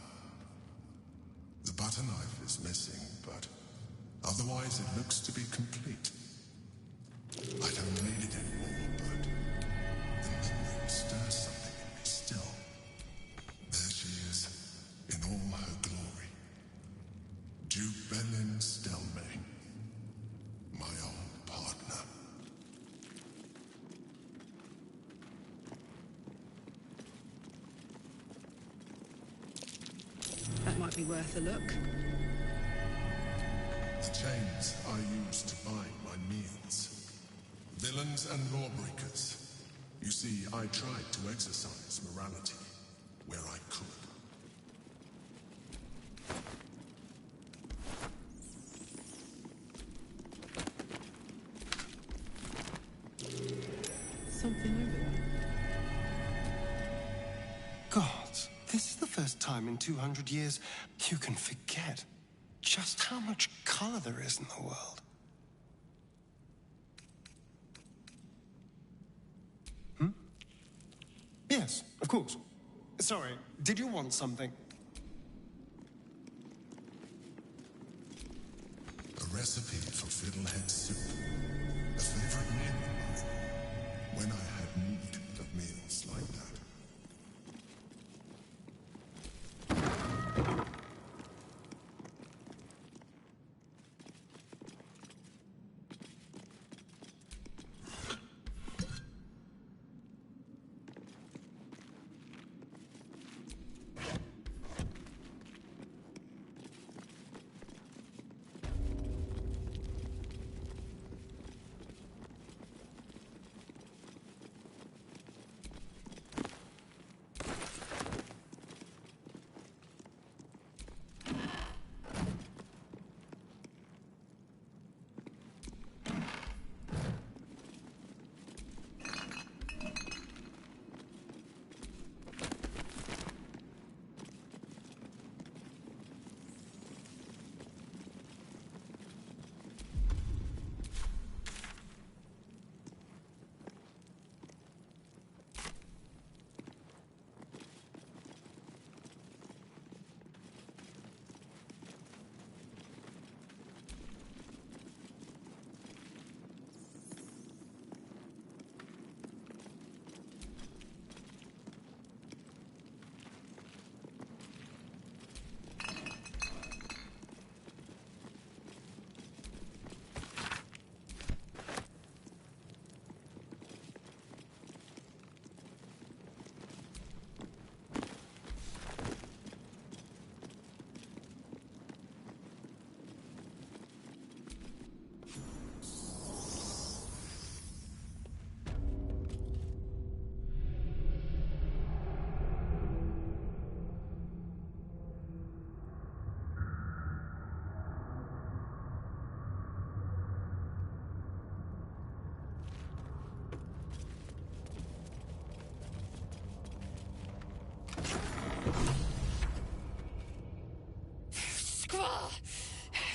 Speaker 19: The butter knife is missing, but otherwise it looks to be complete. I don't need it anymore, but the memory stirs something in me still. There she is, in all her glory. Duke Belin Stelmane. My old partner.
Speaker 5: That might be worth a look.
Speaker 19: The chains I use to bind my meals. Villains and lawbreakers. You see, I tried to exercise morality where I could.
Speaker 10: Something over there.
Speaker 17: Gods, this is the first time in 200 years you can forget just how much color there is in the world. Yes, of course. Sorry, did you want something?
Speaker 19: A recipe for fiddlehead soup. A favorite meal of mine. When I had need of meals like that.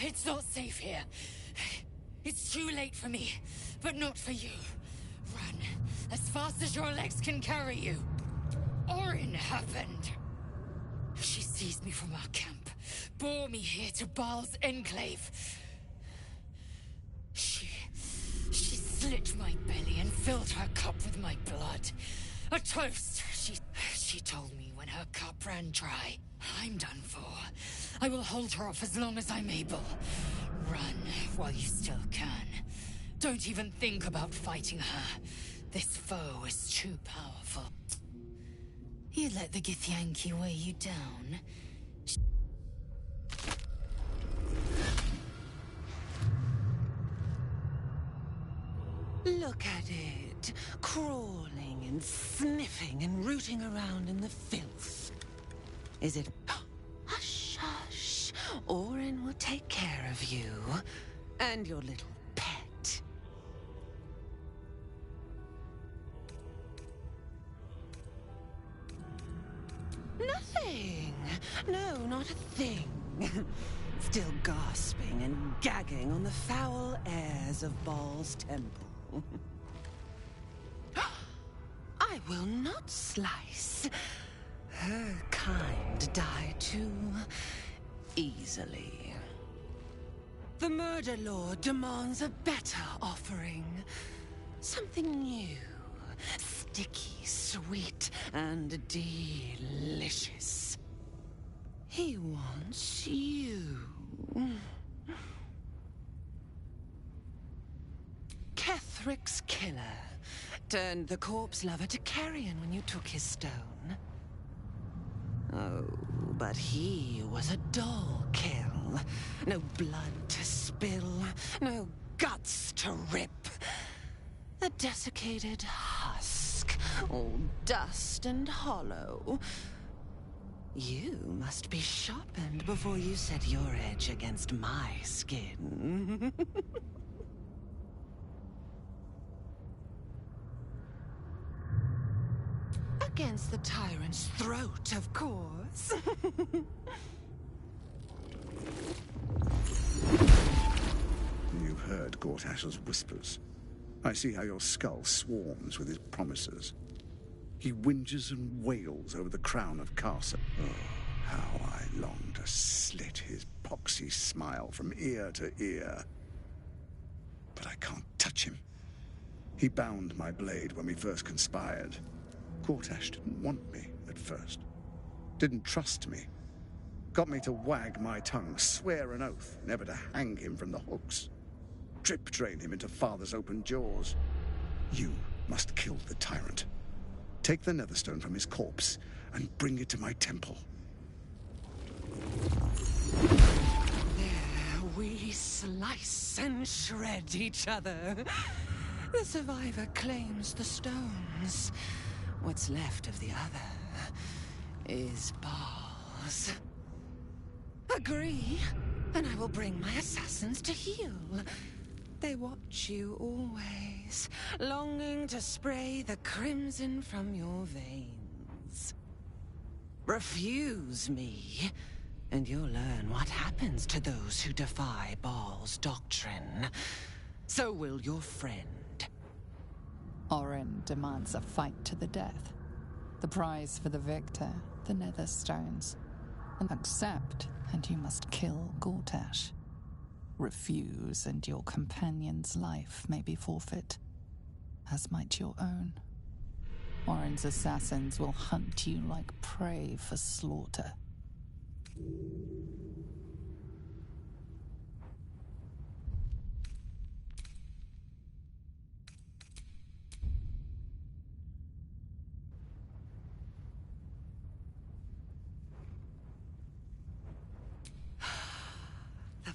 Speaker 6: It's not safe here. It's too late for me, but not for you. Run as fast as your legs can carry you. Orin happened. She seized me from our camp, bore me here to Baal's enclave. She slit licked my belly and filled her cup with my blood. A toast, she told me when her cup ran dry. I'm done for. I will hold her off as long as I'm able. Run while you still can. Don't even think about fighting her. This foe is too powerful. You let the Githyanki weigh you down?
Speaker 3: Look at it, crawling and sniffing and rooting around in the filth. Is it... Hush, hush. Orin will take care of you and your little pet. Nothing. No, not a thing. Still gasping and gagging on the foul airs of Baal's temple. I will not slice. Her kind die too easily. The Murder Lord demands a better offering. Something new, sticky, sweet, and delicious. He wants you. Kethric's killer turned the corpse lover to carrion when you took his stone. Oh, but he was a dull kill. No blood to spill, no guts to rip. A desiccated husk, all dust and hollow. You must be sharpened before you set your edge against my skin. Against the tyrant's throat, of course.
Speaker 7: You've heard Gortash's whispers. I see how your skull swarms with his promises. He whinges and wails over the crown of Carson. Oh, how I long to slit his poxy smile from ear to ear. But I can't touch him. He bound my blade when we first conspired. Gortash didn't want me at first. Didn't trust me. Got me to wag my tongue, swear an oath never to hang him from the hooks. Drip drain him into father's open jaws. You must kill the tyrant. Take the Netherstone from his corpse and bring it to my temple.
Speaker 3: There we slice and shred each other. The survivor claims the stones. What's left of the other is Baal's. Agree, and I will bring my assassins to heal. They watch you always, longing to spray the crimson from your veins. Refuse me, and you'll learn what happens to those who defy Baal's doctrine. So will your friend.
Speaker 2: Orin demands a fight to the death. The prize for the victor, the Netherstones. And accept, and you must kill Gortash. Refuse, and your companion's life may be forfeit, as might your own. Orin's assassins will hunt you like prey for slaughter.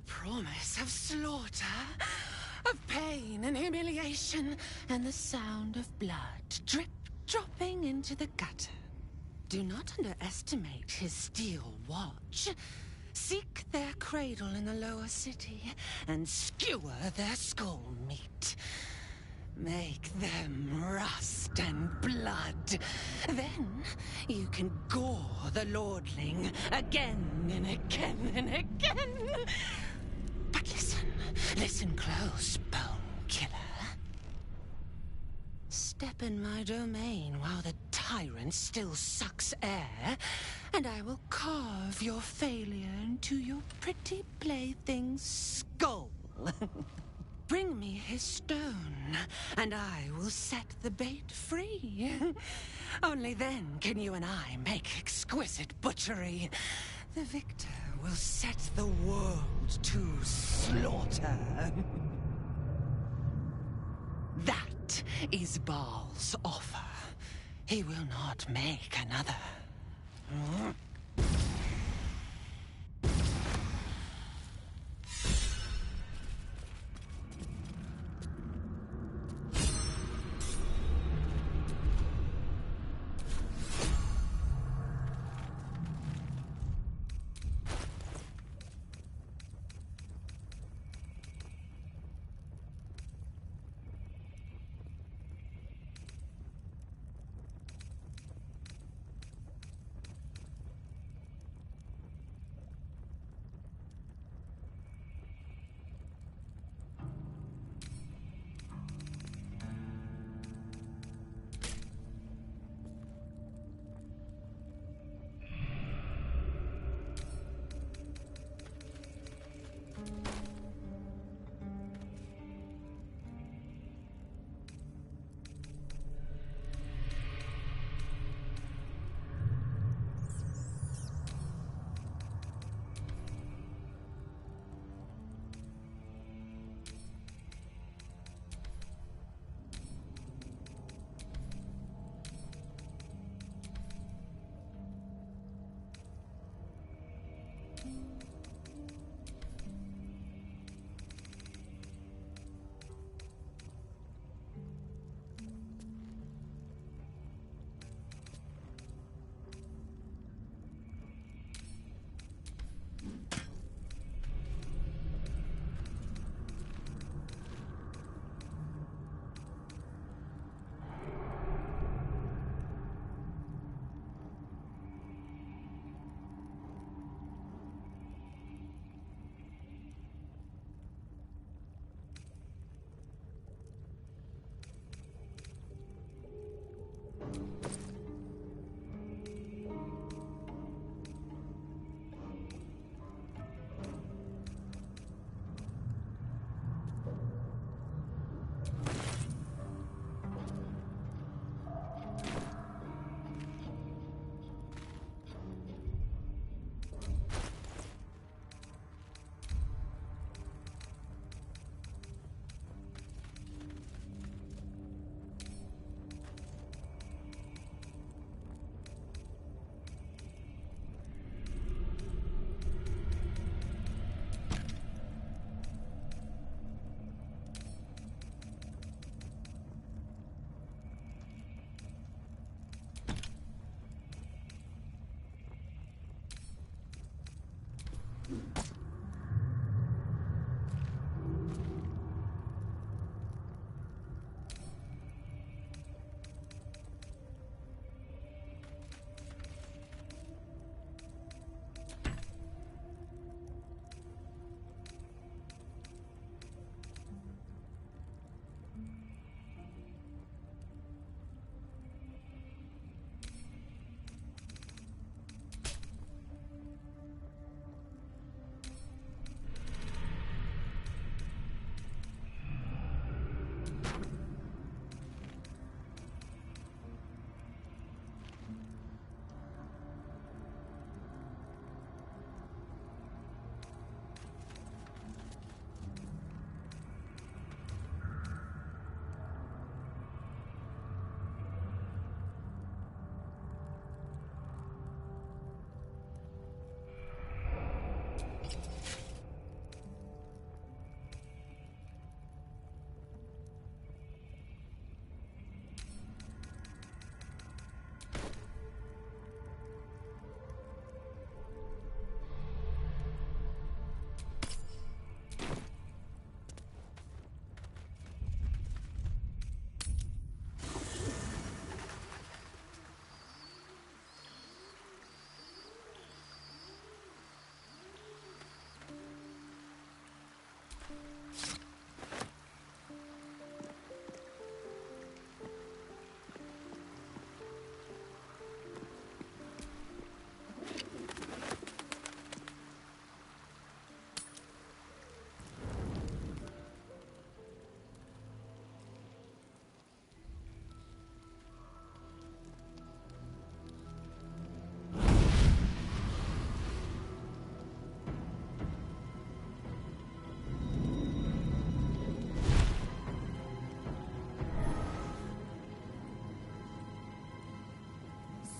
Speaker 3: Promise of slaughter, of pain and humiliation, and the sound of blood drip dropping into the gutter. Do not underestimate his steel watch. Seek their cradle in the lower city and skewer their skull meat. Make them rust and blood. Then you can gore the lordling again and again and again. But listen close, Bone Killer. Step in my domain while the tyrant still sucks air, and I will carve your failure into your pretty plaything's skull. Bring me his stone, and I will set the bait free. Only then can you and I make exquisite butchery. The victor will set the world to slaughter. That is Baal's offer. He will not make another.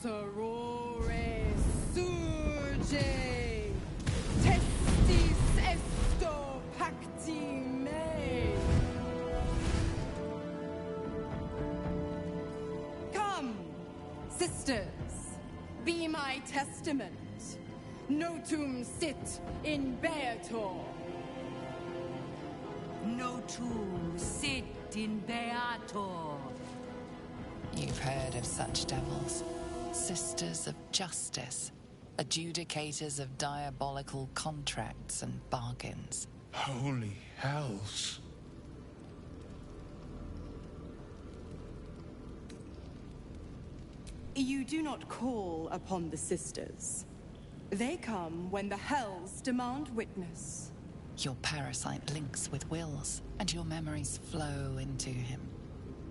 Speaker 14: Sorore surge, testis esto pacti me. Come, sisters, be my testament. Notum sit in Beator.
Speaker 8: Notum sit in Beator.
Speaker 2: You've heard of such devils. Sisters of justice. Adjudicators of diabolical contracts and bargains.
Speaker 1: Holy hells.
Speaker 14: You do not call upon the sisters. They come when the hells demand witness.
Speaker 2: Your parasite links with Will's, and your memories flow into him.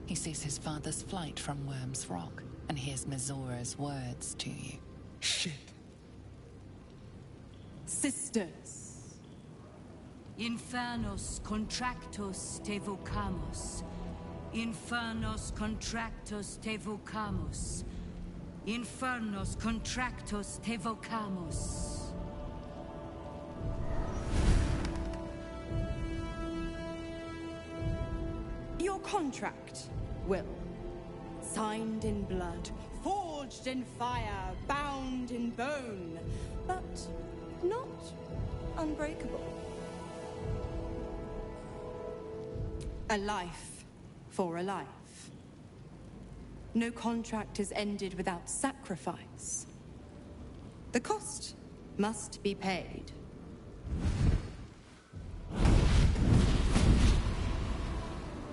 Speaker 2: He sees his father's flight from Worm's Rock, and hears Mizora's words to you.
Speaker 1: Shit.
Speaker 14: Sisters.
Speaker 8: Infernos contractos te vocamus. Infernos contractos te vocamus. Infernos contractos te vocamus.
Speaker 14: Your contract, Will. Signed in blood, forged in fire, bound in bone, but not unbreakable. A life for a life. No contract is ended without sacrifice. The cost must be paid.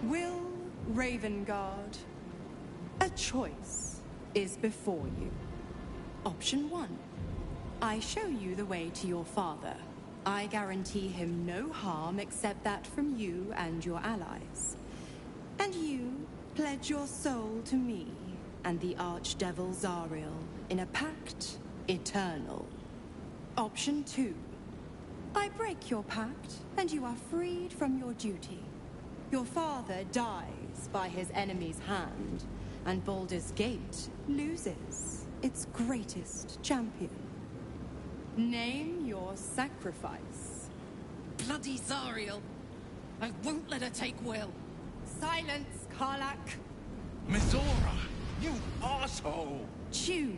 Speaker 14: Will Ravengard, a choice is before you. Option 1. I show you the way to your father. I guarantee him no harm except that from you and your allies. And you pledge your soul to me and the Archdevil Zariel in a pact eternal. Option 2. I break your pact and you are freed from your duty. Your father dies by his enemy's hand, and Baldur's Gate loses its greatest champion. Name your sacrifice.
Speaker 6: Bloody Zariel! I won't let her take Will.
Speaker 14: Silence, Karlak.
Speaker 1: Mizora, you asshole!
Speaker 14: Choose.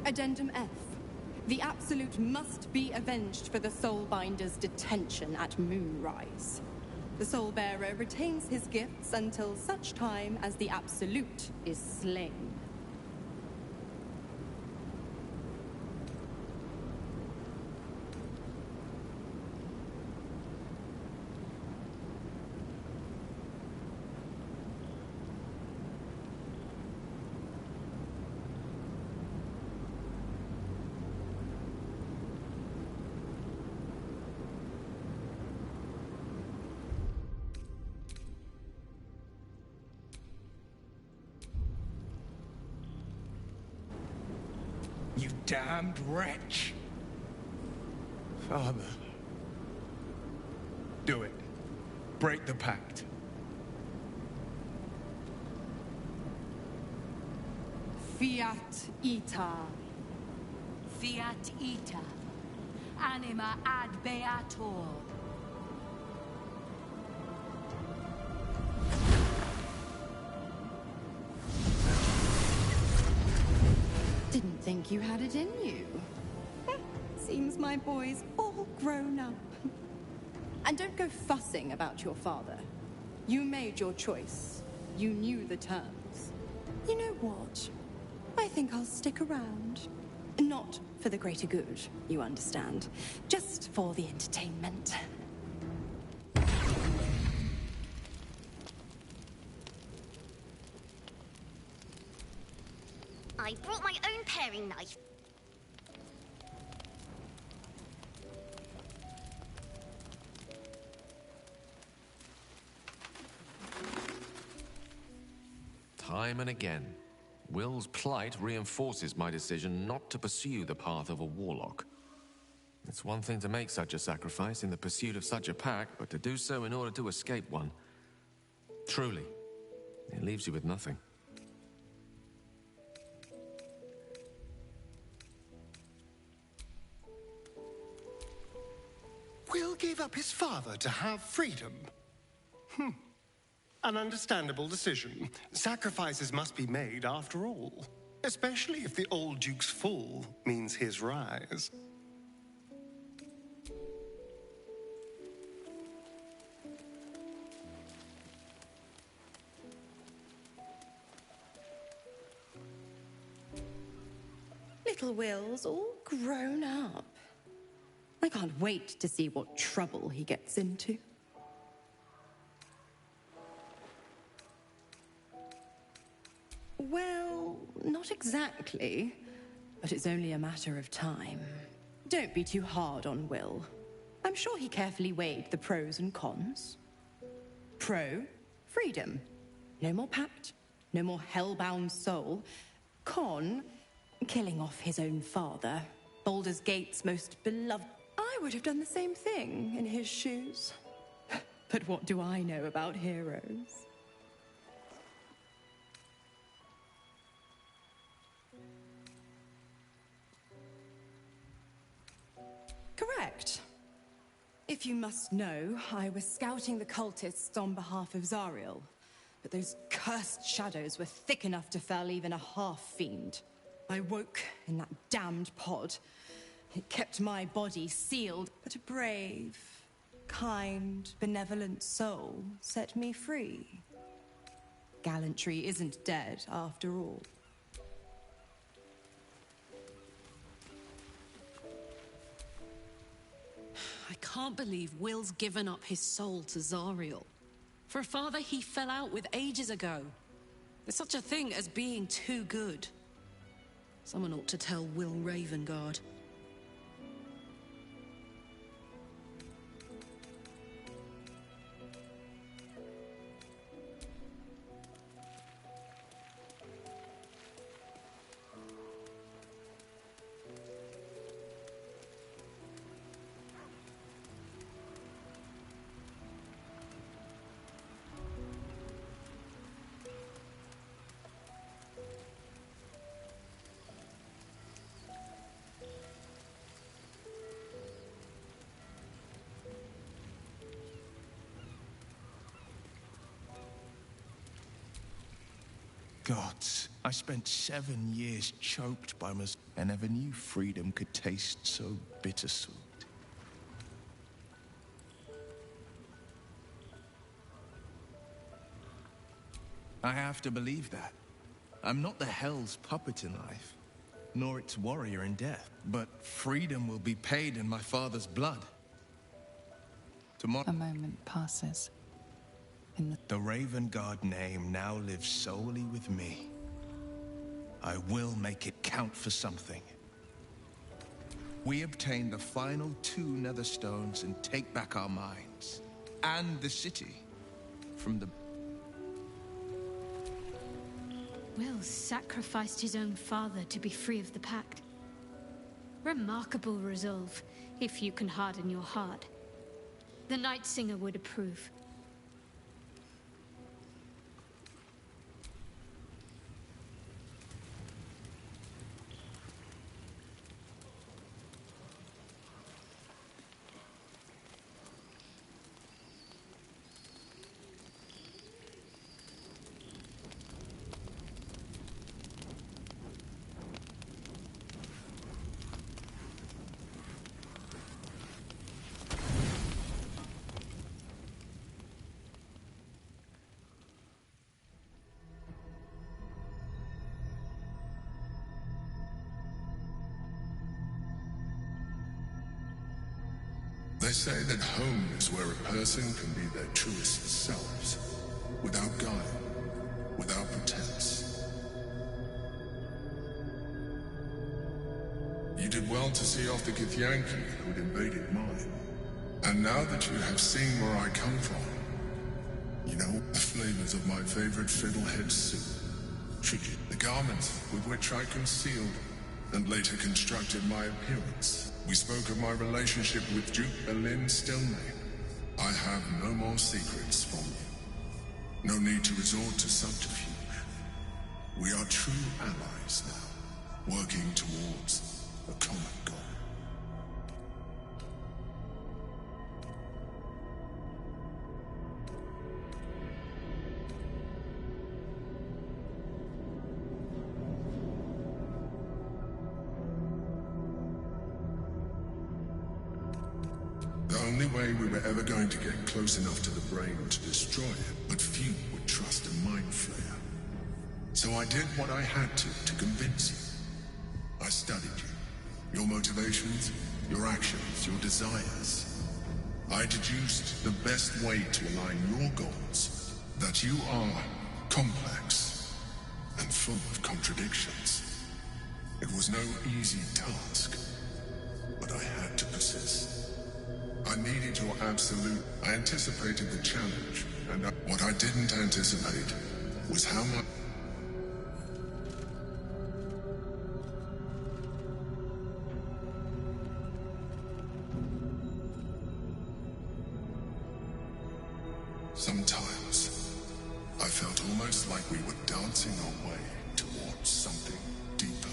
Speaker 14: Addendum F. The Absolute must be avenged for the Soulbinder's detention at Moonrise. The Soulbearer retains his gifts until such time as the Absolute is slain.
Speaker 1: You damned wretch! Father. Do it. Break the pact.
Speaker 14: Fiat Ita.
Speaker 8: Fiat ita. Anima ad beator.
Speaker 14: Didn't think you had it in you. Seems my boy's all grown up. And don't go fussing about your father. You made your choice. You knew the terms. You know what? I think I'll stick around. Not for the greater good, you understand. Just for the entertainment.
Speaker 13: I brought my own paring knife.
Speaker 20: Time and again,
Speaker 4: Will's plight reinforces my decision not to pursue the path of a warlock. It's one thing to make such a sacrifice in the pursuit of such a pack, but to do so in order to escape one. Truly, it leaves you with nothing.
Speaker 17: Will gave up his father to have freedom. An understandable decision. Sacrifices must be made after all. Especially if the old Duke's fall means his rise.
Speaker 11: Little Will's all grown up. I can't wait to see what trouble he gets into. Well, not exactly, but it's only a matter of time. Don't be too hard on Will. I'm sure he carefully weighed the pros and cons. Pro, freedom. No more pact, no more hellbound soul. Con, killing off his own father, Baldur'sGate's most beloved. I would have done the same thing in his shoes. But what do I know about heroes? Correct. If you must know, I was scouting the cultists on behalf of Zariel, but those cursed shadows were thick enough to fell even a half-fiend. I woke in that damned pod. It kept my body sealed, but a brave, kind, benevolent soul set me free. Gallantry isn't dead after all.
Speaker 5: I can't believe Will's given up his soul to Zariel. For a father he fell out with ages ago. There's such a thing as being too good. Someone ought to tell Will Ravengard.
Speaker 1: Gods, I spent 7 years choked by I never knew freedom could taste so bittersweet. I have to believe that. I'm not the Hell's puppet in life, nor its warrior in death, but freedom will be paid in my father's blood. Tomorrow.
Speaker 2: A moment passes.
Speaker 1: The Ravengard name now lives solely with me. I will make it count for something. We obtain the final 2 nether stones and take back our minds and the city from the...
Speaker 18: Will sacrificed his own father to be free of the pact. Remarkable resolve, if you can harden your heart. The Night Singer would approve.
Speaker 19: They say that home is where a person can be their truest selves, without guile, without pretense. You did well to see off the Githyanki who had invaded mine. And now that you have seen where I come from, you know the flavors of my favorite fiddlehead soup. tricky. The garments with which I concealed and later constructed my appearance. We spoke of my relationship with Duke Berlin Stilney. I have no more secrets from you. No need to resort to subterfuge. We are true allies now, working towards a common goal. The only way we were ever going to get close enough to the brain to destroy it, but few would trust a mind flayer. So I did what I had to convince you. I studied you. Your motivations, your actions, your desires. I deduced the best way to align your goals. That you are complex and full of contradictions. It was no easy task, but I had to persist. I needed your absolute. I anticipated the challenge, and what I didn't anticipate was how much. Sometimes, I felt almost like we were dancing our way towards something deeper.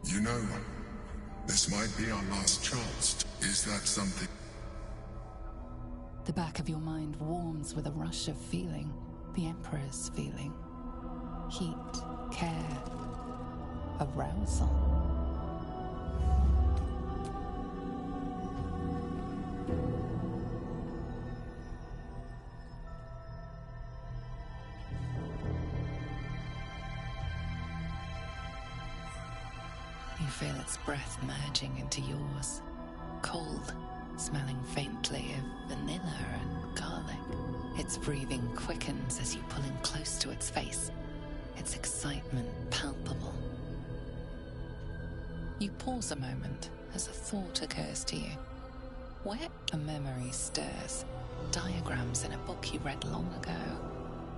Speaker 19: You know, this might be our last chance. Is that something?
Speaker 2: The back of your mind warms with a rush of feeling. The Emperor's feeling. Heat, care, arousal. You feel its breath merging into yours. Cold, smelling faintly of vanilla and garlic. Its breathing quickens as you pull in close to its face. Its excitement palpable. You pause a moment as a thought occurs to you. Where a memory stirs. Diagrams in a book you read long ago.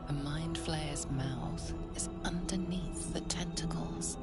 Speaker 2: A mind flayer's mouth is underneath the tentacles.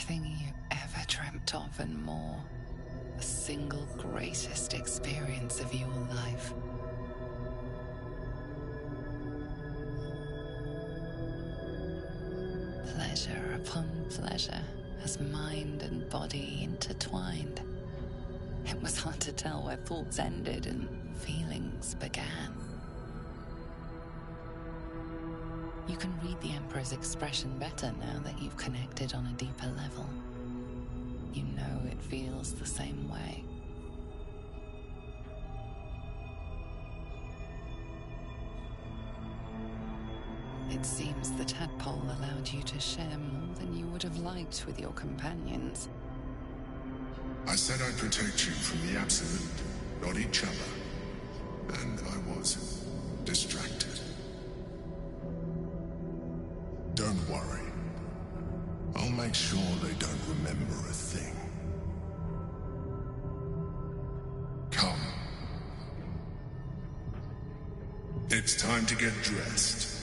Speaker 2: everything you ever dreamt of and more. The single greatest experience of your life. Pleasure upon pleasure, as mind and body intertwined. It was hard to tell where thoughts ended and feelings began. You can read the Emperor's expression better now that you've connected on a deeper level. You know it feels the same way. It seems the tadpole allowed you to share more than you would have liked with your companions.
Speaker 19: I said I'd protect you from the Absolute, not each other. And I was distracted. Don't worry. I'll make sure they don't remember a thing. Come. It's time to get dressed.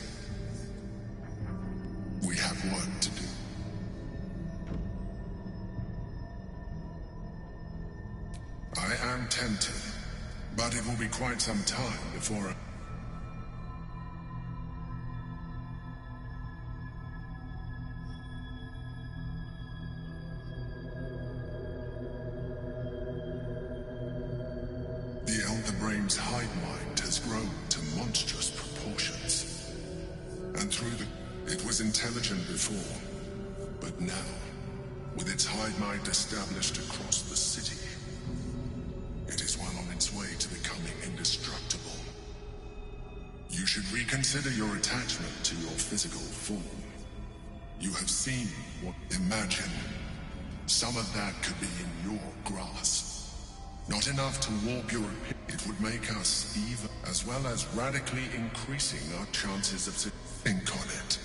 Speaker 19: We have work to do. I am tempted, but it will be quite some time before The Elder Brain's hive mind has grown to monstrous proportions. And it was intelligent before, but now, with its hive mind established across the city, it is well on its way to becoming indestructible. You should reconsider your attachment to your physical form. You have seen what imagine. Some of that could be in your grasp. Not enough to warp your opinion. It would make us even, as well as radically increasing our chances of think on it.